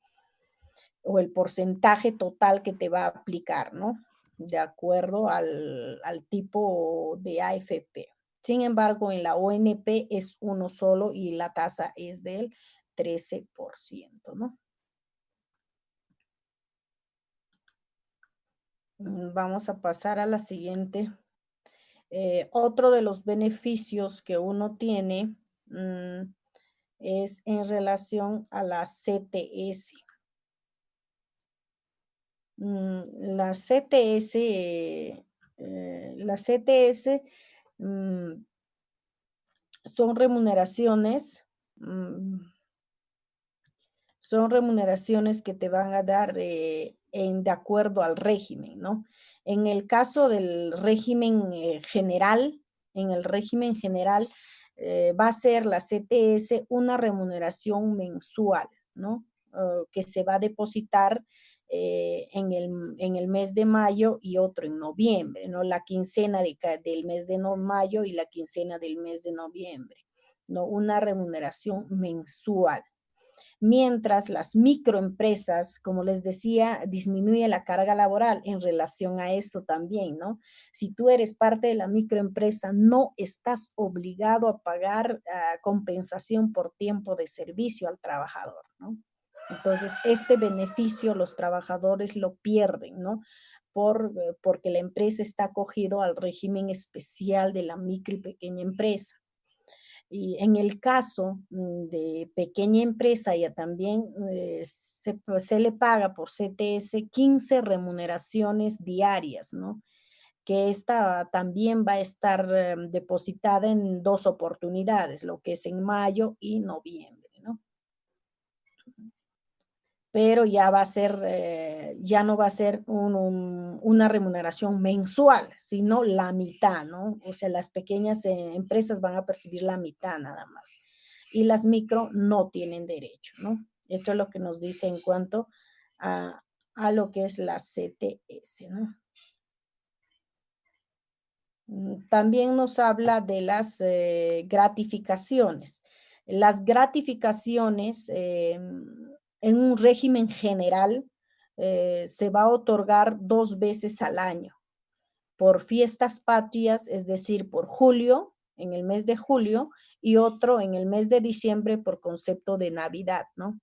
O el porcentaje total que te va a aplicar, ¿no? De acuerdo al tipo de AFP. Sin embargo, en la ONP es uno solo y la tasa es del 13%, ¿no? Vamos a pasar a la siguiente. Otro de los beneficios que uno tiene es en relación a la CTS. La CTS son remuneraciones que te van a dar de acuerdo al régimen, ¿no? En el caso del régimen general, va a ser la CTS una remuneración mensual, ¿no? Que se va a depositar en el mes de mayo y otro en noviembre, ¿no? La quincena del mes de mayo y la quincena del mes de noviembre, ¿no? Una remuneración mensual. Mientras las microempresas, como les decía, disminuye la carga laboral en relación a esto también, ¿no? Si tú eres parte de la microempresa, no estás obligado a pagar compensación por tiempo de servicio al trabajador, ¿no? Entonces, este beneficio los trabajadores lo pierden, ¿no? Porque la empresa está acogido al régimen especial de la micro y pequeña empresa. Y en el caso de pequeña empresa ya también se le paga por CTS 15 remuneraciones diarias, ¿no? Que esta también va a estar depositada en dos oportunidades, lo que es en mayo y noviembre, ¿no? Pero ya va a ser, ya no va a ser una remuneración mensual, sino la mitad, ¿no? O sea, las pequeñas empresas van a percibir la mitad nada más. Y las micro no tienen derecho, ¿no? Esto es lo que nos dice en cuanto a lo que es la CTS, ¿no? También nos habla de las gratificaciones. Las gratificaciones en un régimen general se va a otorgar 2 veces al año. Por fiestas patrias, es decir, por julio, en el mes de julio, y otro en el mes de diciembre por concepto de Navidad, ¿no?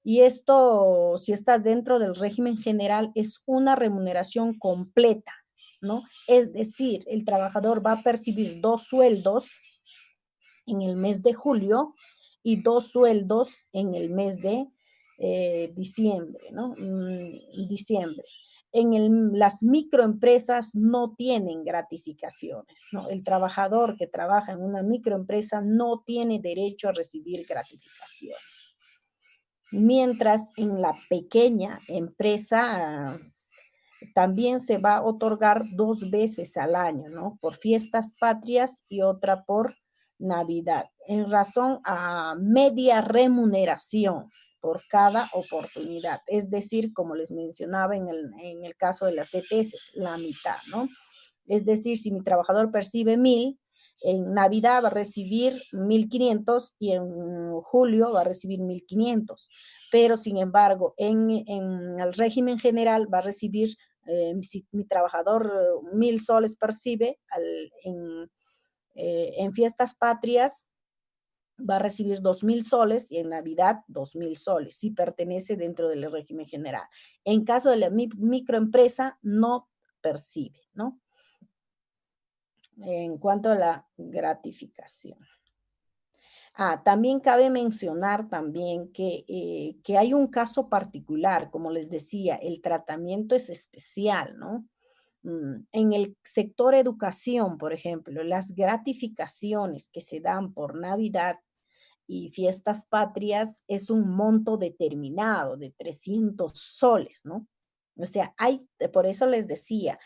Y esto, si estás dentro del régimen general, es una remuneración completa, ¿no? Es decir, el trabajador va a percibir 2 sueldos en el mes de julio y 2 sueldos en el mes de diciembre, ¿no? Diciembre. Las microempresas no tienen gratificaciones, ¿no? El trabajador que trabaja en una microempresa no tiene derecho a recibir gratificaciones. Mientras en la pequeña empresa también se va a otorgar 2 veces al año, ¿no? Por fiestas patrias y otra por Navidad, en razón a media remuneración por cada oportunidad. Es decir, como les mencionaba en el caso de las CTS, la mitad, ¿no? Es decir, si mi trabajador percibe 1,000, En Navidad va a recibir 1.500 y en julio va a recibir 1.500. Pero, sin embargo, en el régimen general va a recibir, si mi trabajador 1.000 soles percibe, en fiestas patrias va a recibir 2.000 soles y en Navidad 2.000 soles, si pertenece dentro del régimen general. En caso de la microempresa, no percibe, ¿no? En cuanto a la gratificación. También cabe mencionar también que hay un caso particular, como les decía, el tratamiento es especial, ¿no? En el sector educación, por ejemplo, las gratificaciones que se dan por Navidad y fiestas patrias es un monto determinado de 300 soles, ¿no? O sea, por eso les decía,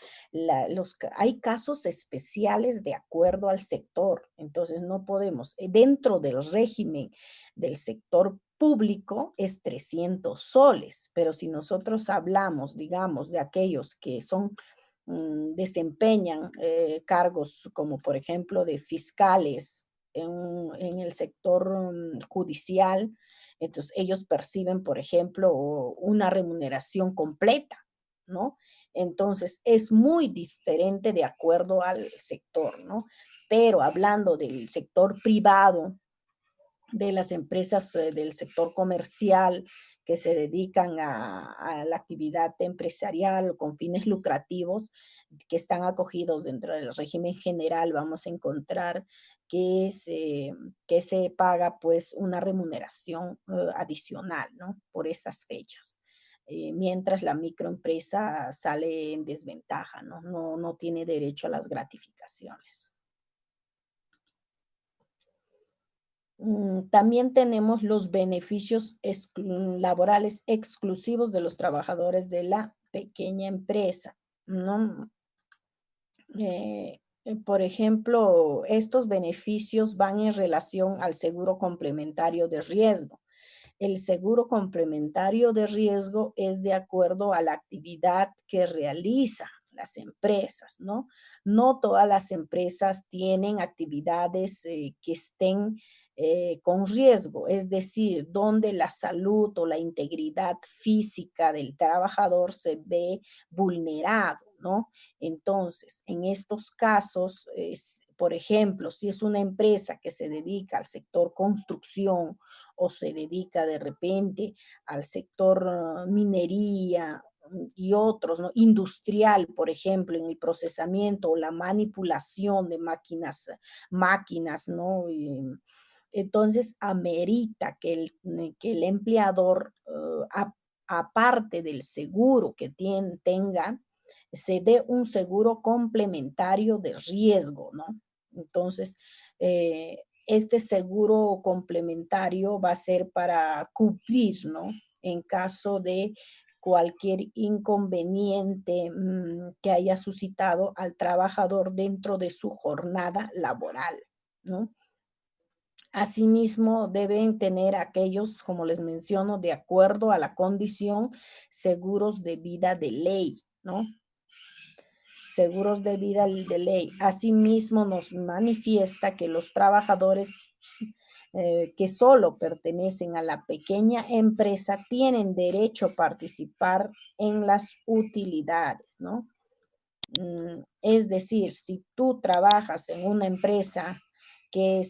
hay casos especiales de acuerdo al sector. Entonces, no podemos, dentro del régimen del sector público es 300 soles, pero si nosotros hablamos, digamos, de aquellos que desempeñan cargos como, por ejemplo, de fiscales en el sector judicial, entonces ellos perciben, por ejemplo, una remuneración completa, ¿no? Entonces es muy diferente de acuerdo al sector, ¿no? Pero hablando del sector privado, de las empresas del sector comercial que se dedican a la actividad empresarial con fines lucrativos, que están acogidos dentro del régimen general, vamos a encontrar que se paga pues una remuneración adicional, ¿no? Por esas fechas. Mientras la microempresa sale en desventaja, ¿no? No tiene derecho a las gratificaciones. También tenemos los beneficios laborales exclusivos de los trabajadores de la pequeña empresa, ¿no? Por ejemplo, estos beneficios van en relación al seguro complementario de riesgo. El seguro complementario de riesgo es de acuerdo a la actividad que realizan las empresas, ¿no? No todas las empresas tienen actividades que estén con riesgo, es decir, donde la salud o la integridad física del trabajador se ve vulnerado, ¿no? Entonces, en estos casos, por ejemplo, si es una empresa que se dedica al sector construcción o se dedica de repente al sector minería y otros, ¿no? Industrial, por ejemplo, en el procesamiento o la manipulación de máquinas, ¿no? Entonces, amerita que el empleador, aparte del seguro que tenga, se dé un seguro complementario de riesgo, ¿no? Entonces, este seguro complementario va a ser para cubrir, ¿no? En caso de cualquier inconveniente que haya suscitado al trabajador dentro de su jornada laboral, ¿no? Asimismo, deben tener aquellos, como les menciono, de acuerdo a la condición, seguros de vida de ley, ¿no? Seguros de vida de ley. Asimismo, nos manifiesta que los trabajadores que solo pertenecen a la pequeña empresa tienen derecho a participar en las utilidades, ¿no? Es decir, si tú trabajas en una empresa que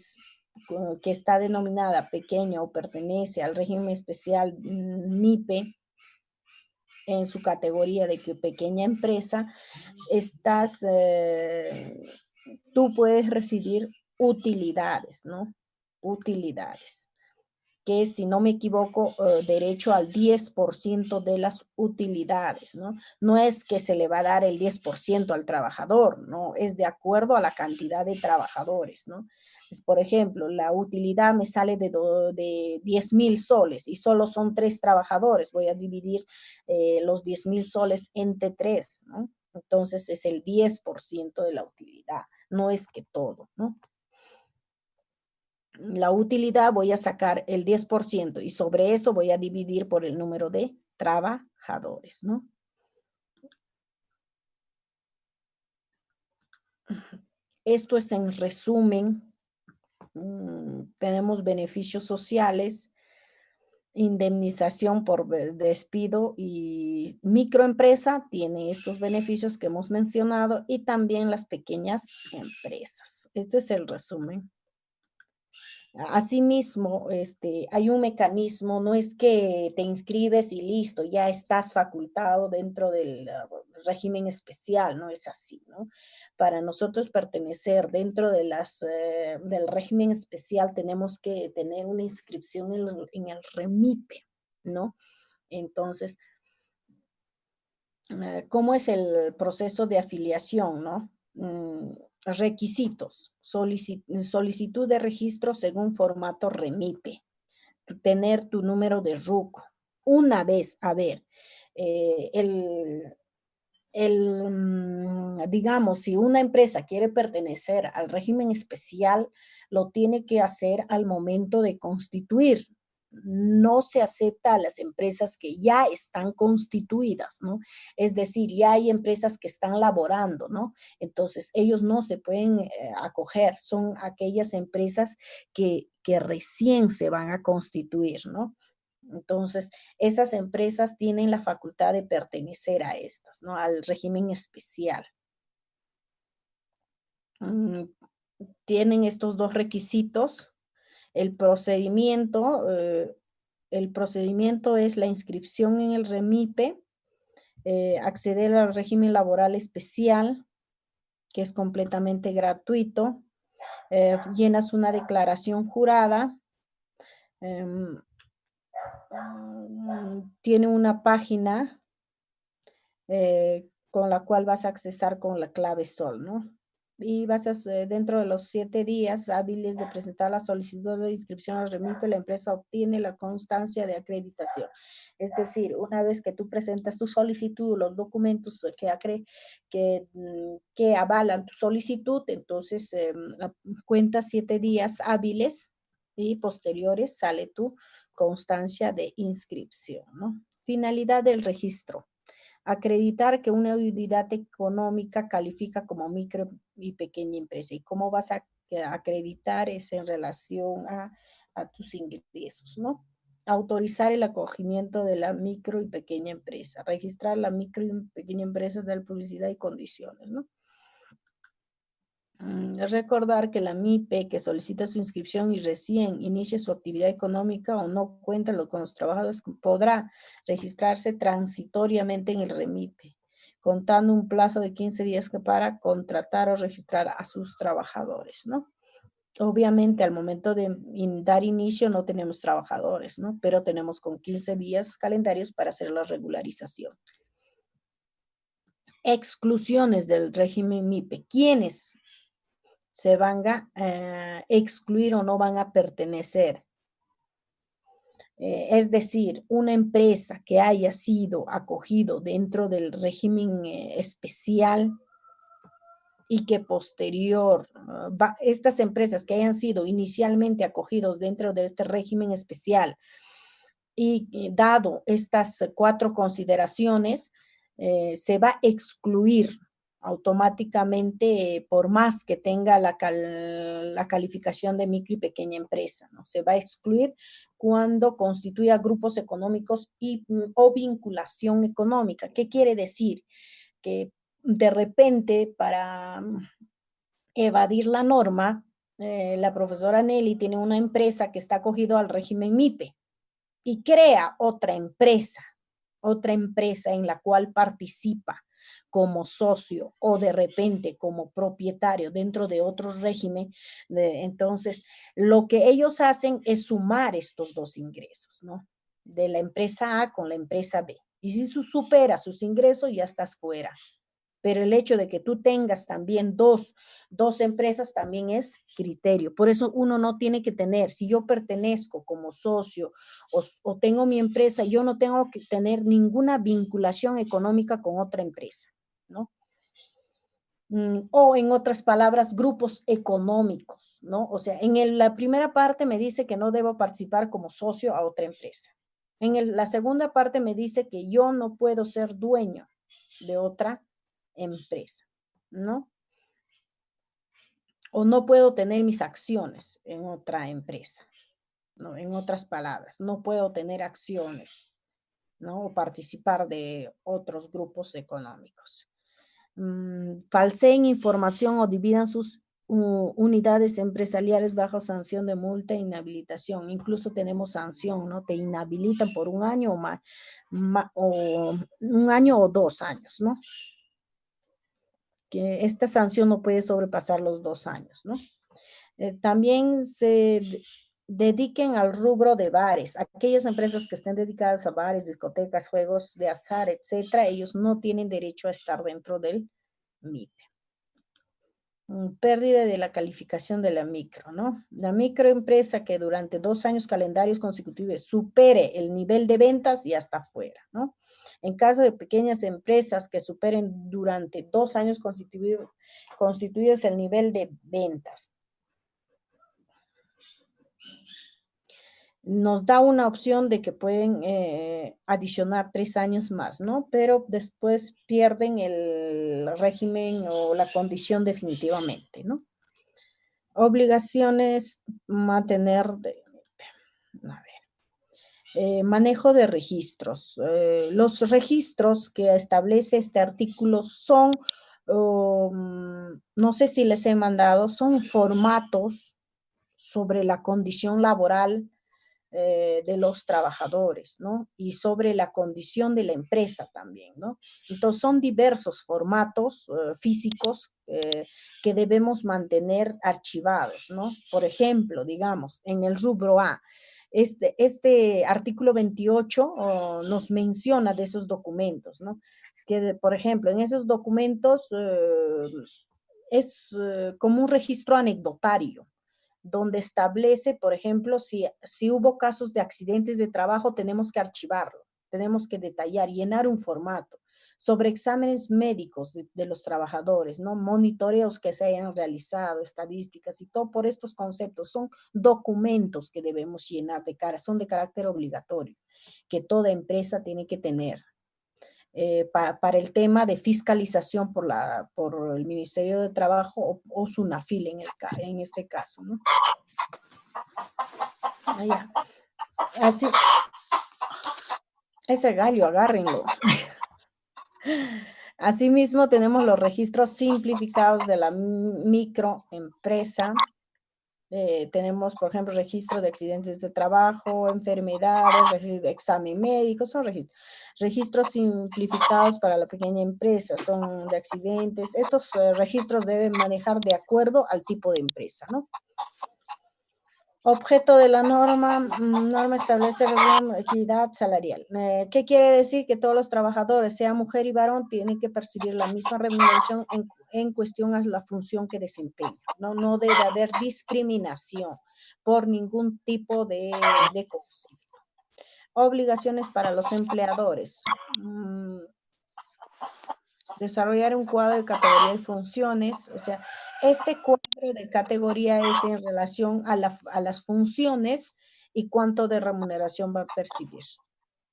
está denominada pequeña o pertenece al régimen especial MIPE, en su categoría de pequeña empresa, tú puedes recibir utilidades, ¿no? Utilidades, que si no me equivoco, derecho al 10% de las utilidades, ¿no? No es que se le va a dar el 10% al trabajador, ¿no? Es de acuerdo a la cantidad de trabajadores, ¿no? Pues, por ejemplo, la utilidad me sale de 10.000 soles y solo son 3 trabajadores. Voy a dividir los 10.000 soles entre 3, ¿no? Entonces es el 10% de la utilidad, no es que todo, ¿no? La utilidad voy a sacar el 10% y sobre eso voy a dividir por el número de trabajadores, ¿no? Esto es en resumen. Tenemos beneficios sociales, indemnización por despido, y microempresa tiene estos beneficios que hemos mencionado, y también las pequeñas empresas. Este es el resumen. Asimismo, hay un mecanismo, no es que te inscribes y listo, ya estás facultado dentro del régimen especial, no es así, ¿no? Para nosotros pertenecer dentro de del régimen especial tenemos que tener una inscripción en el REMIPE, ¿no? Entonces, ¿cómo es el proceso de afiliación, no? Requisitos: solicitud de registro según formato REMIPE, tener tu número de RUC. Una vez, digamos, si una empresa quiere pertenecer al régimen especial, lo tiene que hacer al momento de constituir. No se acepta a las empresas que ya están constituidas, ¿no? Es decir, ya hay empresas que están laborando, ¿no? Entonces, ellos no se pueden acoger, son aquellas empresas que recién se van a constituir, ¿no? Entonces, esas empresas tienen la facultad de pertenecer a estas, ¿no? Al régimen especial. Tienen estos dos requisitos. El procedimiento es la inscripción en el REMIPE, acceder al régimen laboral especial, que es completamente gratuito. Llenas una declaración jurada. Tiene una página con la cual vas a accesar con la clave SOL, ¿no? Y dentro de los 7 días hábiles de presentar la solicitud de inscripción al REMIPE, la empresa obtiene la constancia de acreditación. Es decir, una vez que tú presentas tu solicitud, los documentos que avalan tu solicitud, entonces cuenta 7 días hábiles y posteriores sale tu constancia de inscripción, ¿no? Finalidad del registro: acreditar que una unidad económica califica como micro y pequeña empresa. ¿Y cómo vas a acreditar? Es en relación a tus ingresos, ¿no? Autorizar el acogimiento de la micro y pequeña empresa. Registrar la micro y pequeña empresa de la publicidad y condiciones, ¿no? Recordar que la MIPE que solicita su inscripción y recién inicie su actividad económica o no cuenta con los trabajadores, podrá registrarse transitoriamente en el REMIPE, contando un plazo de 15 días para contratar o registrar a sus trabajadores, ¿no? Obviamente, al momento de dar inicio no tenemos trabajadores, ¿no? Pero tenemos con 15 días calendarios para hacer la regularización. Exclusiones del régimen MIPE. ¿Quiénes se van a excluir o no van a pertenecer? Es decir, una empresa que haya sido acogido dentro del régimen especial y que estas empresas que hayan sido inicialmente acogidos dentro de este régimen especial y dado estas 4 consideraciones, se va a excluir automáticamente, por más que tenga la calificación de micro y pequeña empresa, ¿no? Se va a excluir cuando constituya grupos económicos o vinculación económica. ¿Qué quiere decir? Que de repente, para evadir la norma, la profesora Nelly tiene una empresa que está acogido al régimen MIPE y crea otra empresa en la cual participa como socio o de repente como propietario dentro de otro régimen. Entonces, lo que ellos hacen es sumar estos 2 ingresos, ¿no? De la empresa A con la empresa B. Y si supera sus ingresos, ya estás fuera. Pero el hecho de que tú tengas también dos empresas también es criterio. Por eso uno no tiene que tener, si yo pertenezco como socio o tengo mi empresa, yo no tengo que tener ninguna vinculación económica con otra empresa, ¿no? O en otras palabras, grupos económicos, ¿no? O sea, en la primera parte me dice que no debo participar como socio a otra empresa. En la segunda parte me dice que yo no puedo ser dueño de otra empresa, ¿no? o no puedo tener mis acciones en otra empresa, ¿no? En otras palabras, no puedo tener acciones, ¿no? O participar de otros grupos económicos. Falseen información o dividan sus unidades empresariales bajo sanción de multa e inhabilitación. Incluso tenemos sanción, ¿no? Te inhabilitan por un año o más, o un año o 2 años, ¿no? Que esta sanción no puede sobrepasar los 2 años, ¿no? También se dediquen al rubro de bares. Aquellas empresas que estén dedicadas a bares, discotecas, juegos de azar, etcétera, ellos no tienen derecho a estar dentro del MIPE. Pérdida de la calificación de la micro, ¿no? La microempresa que durante 2 años calendarios consecutivos supere el nivel de ventas ya está fuera, ¿no? En caso de pequeñas empresas que superen durante 2 años constituidos el nivel de ventas, nos da una opción de que pueden adicionar 3 años más, ¿no? Pero después pierden el régimen o la condición definitivamente, ¿no? Obligaciones mantener, a ver, manejo de registros. Los registros que establece este artículo son, no sé si les he mandado, son formatos sobre la condición laboral de los trabajadores, ¿no? Y sobre la condición de la empresa también, ¿no? Entonces son diversos formatos físicos que debemos mantener archivados, ¿no? Por ejemplo, digamos, en el rubro A, este artículo 28 nos menciona de esos documentos, ¿no? Que, por ejemplo, en esos documentos es como un registro anecdotario, donde establece, por ejemplo, si hubo casos de accidentes de trabajo, tenemos que archivarlo, tenemos que detallar, llenar un formato sobre exámenes médicos de los trabajadores, ¿no? Monitoreos que se hayan realizado, estadísticas y todo por estos conceptos. Son documentos que debemos llenar son de carácter obligatorio, que toda empresa tiene que tener. Para el tema de fiscalización por el Ministerio de Trabajo o SUNAFIL en este caso, ¿no? Allá. Así, ese gallo, agárrenlo. Asimismo, tenemos los registros simplificados de la microempresa. Tenemos, por ejemplo, registro de accidentes de trabajo, enfermedades, registro de examen médico, son registros simplificados para la pequeña empresa, son de accidentes. Estos registros deben manejar de acuerdo al tipo de empresa, ¿no? Objeto de la norma establece equidad salarial. ¿Qué quiere decir? Que todos los trabajadores, sea mujer y varón, tienen que percibir la misma remuneración en cuestión a la función que desempeñan. No debe haber discriminación por ningún tipo de concepto. Obligaciones para los empleadores. Desarrollar un cuadro de categoría y funciones, o sea, este cuadro de categoría es en relación a las funciones y cuánto de remuneración va a percibir,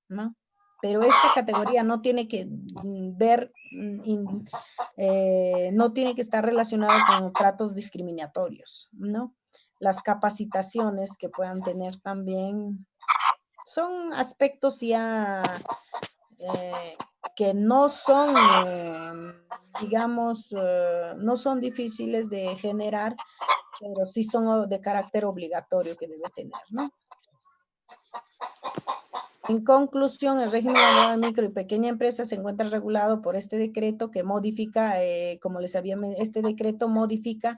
¿no? Pero esta categoría no tiene que no tiene que estar relacionada con tratos discriminatorios, ¿no? Las capacitaciones que puedan tener también son aspectos ya que no son, digamos, no son difíciles de generar, pero sí son de carácter obligatorio que debe tener, ¿no? En conclusión, el régimen laboral de micro y pequeña empresa se encuentra regulado por este decreto que modifica, como les había mencionado, este decreto modifica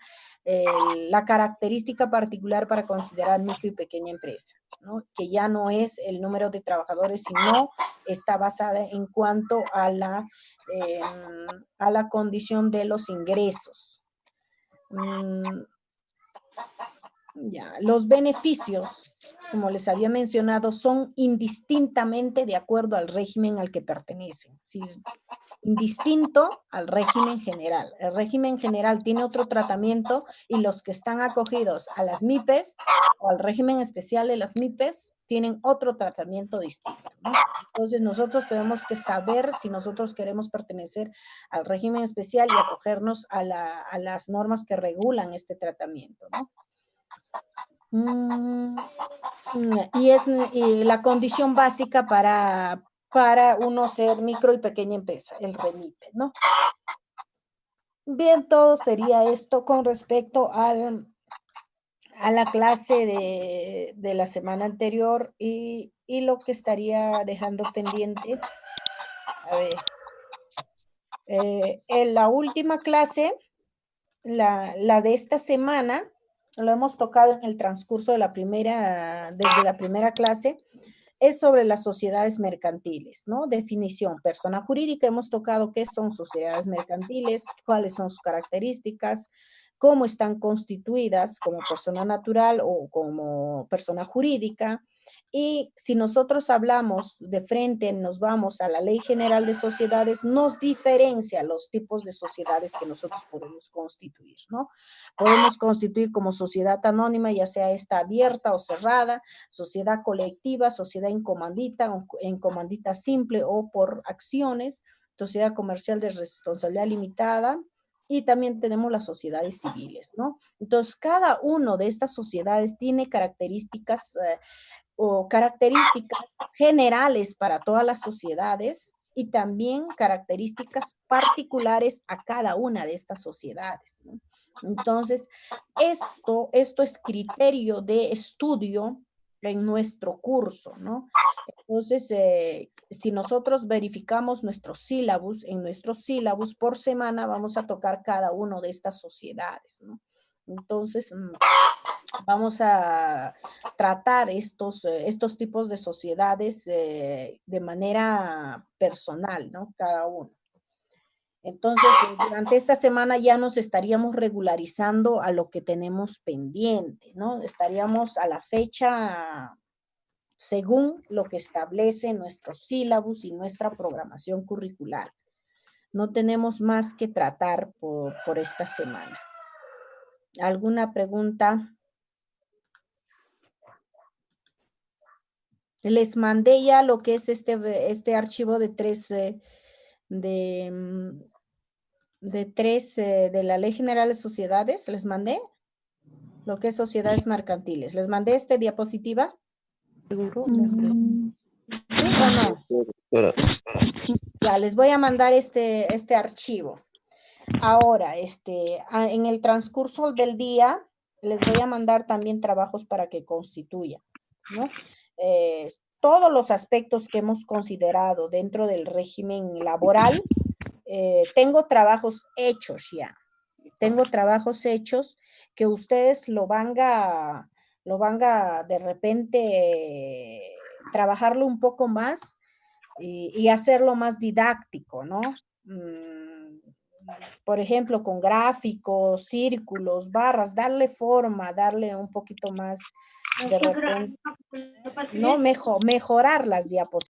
la característica particular para considerar micro y pequeña empresa, ¿no? Que ya no es el número de trabajadores, sino está basada en cuanto a la condición de los ingresos. Ya, los beneficios, como les había mencionado, son indistintamente de acuerdo al régimen al que pertenecen. ¿Sí? Indistinto al régimen general. El régimen general tiene otro tratamiento y los que están acogidos a las MIPES o al régimen especial de las MIPES tienen otro tratamiento distinto, ¿no? Entonces nosotros tenemos que saber si nosotros queremos pertenecer al régimen especial y acogernos a las normas que regulan este tratamiento, ¿no? Y la condición básica para uno ser micro y pequeña empresa, el REMIPE, ¿no? Bien, todo sería esto con respecto a la clase de la semana anterior y lo que estaría dejando pendiente. A ver, en la última clase, la de esta semana, lo hemos tocado en el transcurso desde la primera clase, es sobre las sociedades mercantiles, ¿no? Definición, persona jurídica, hemos tocado qué son sociedades mercantiles, cuáles son sus características, cómo están constituidas como persona natural o como persona jurídica. Y si nosotros hablamos de frente, nos vamos a la Ley General de Sociedades, nos diferencia los tipos de sociedades que nosotros podemos constituir, ¿no? Podemos constituir como sociedad anónima, ya sea esta abierta o cerrada, sociedad colectiva, sociedad en comandita simple o por acciones, sociedad comercial de responsabilidad limitada, y también tenemos las sociedades civiles, ¿no? Entonces, cada una de estas sociedades tiene características o características generales para todas las sociedades y también características particulares a cada una de estas sociedades, ¿no? Entonces, esto es criterio de estudio en nuestro curso, ¿no? Entonces, si nosotros verificamos nuestros sílabus, en nuestros sílabus por semana vamos a tocar cada una de estas sociedades, ¿no? Entonces, vamos a tratar estos tipos de sociedades de manera personal, ¿no? Cada uno. Entonces, durante esta semana ya nos estaríamos regularizando a lo que tenemos pendiente, ¿no? Estaríamos a la fecha según lo que establece nuestro sílabus y nuestra programación curricular. No tenemos más que tratar por esta semana. ¿Alguna pregunta? Les mandé ya lo que es este archivo de de la Ley General de Sociedades. Les mandé lo que es sociedades mercantiles. Les mandé diapositiva. ¿Sí o no? Ya, les voy a mandar este archivo. Ahora, en el transcurso del día, les voy a mandar también trabajos para que constituyan, ¿no? Todos los aspectos que hemos considerado dentro del régimen laboral, tengo trabajos hechos ya. Tengo trabajos hechos que ustedes lo van a de repente trabajarlo un poco más y hacerlo más didáctico, ¿no? Por ejemplo, con gráficos, círculos, barras, darle forma, darle un poquito más de repente, ¿no? Mejorar las diapositivas.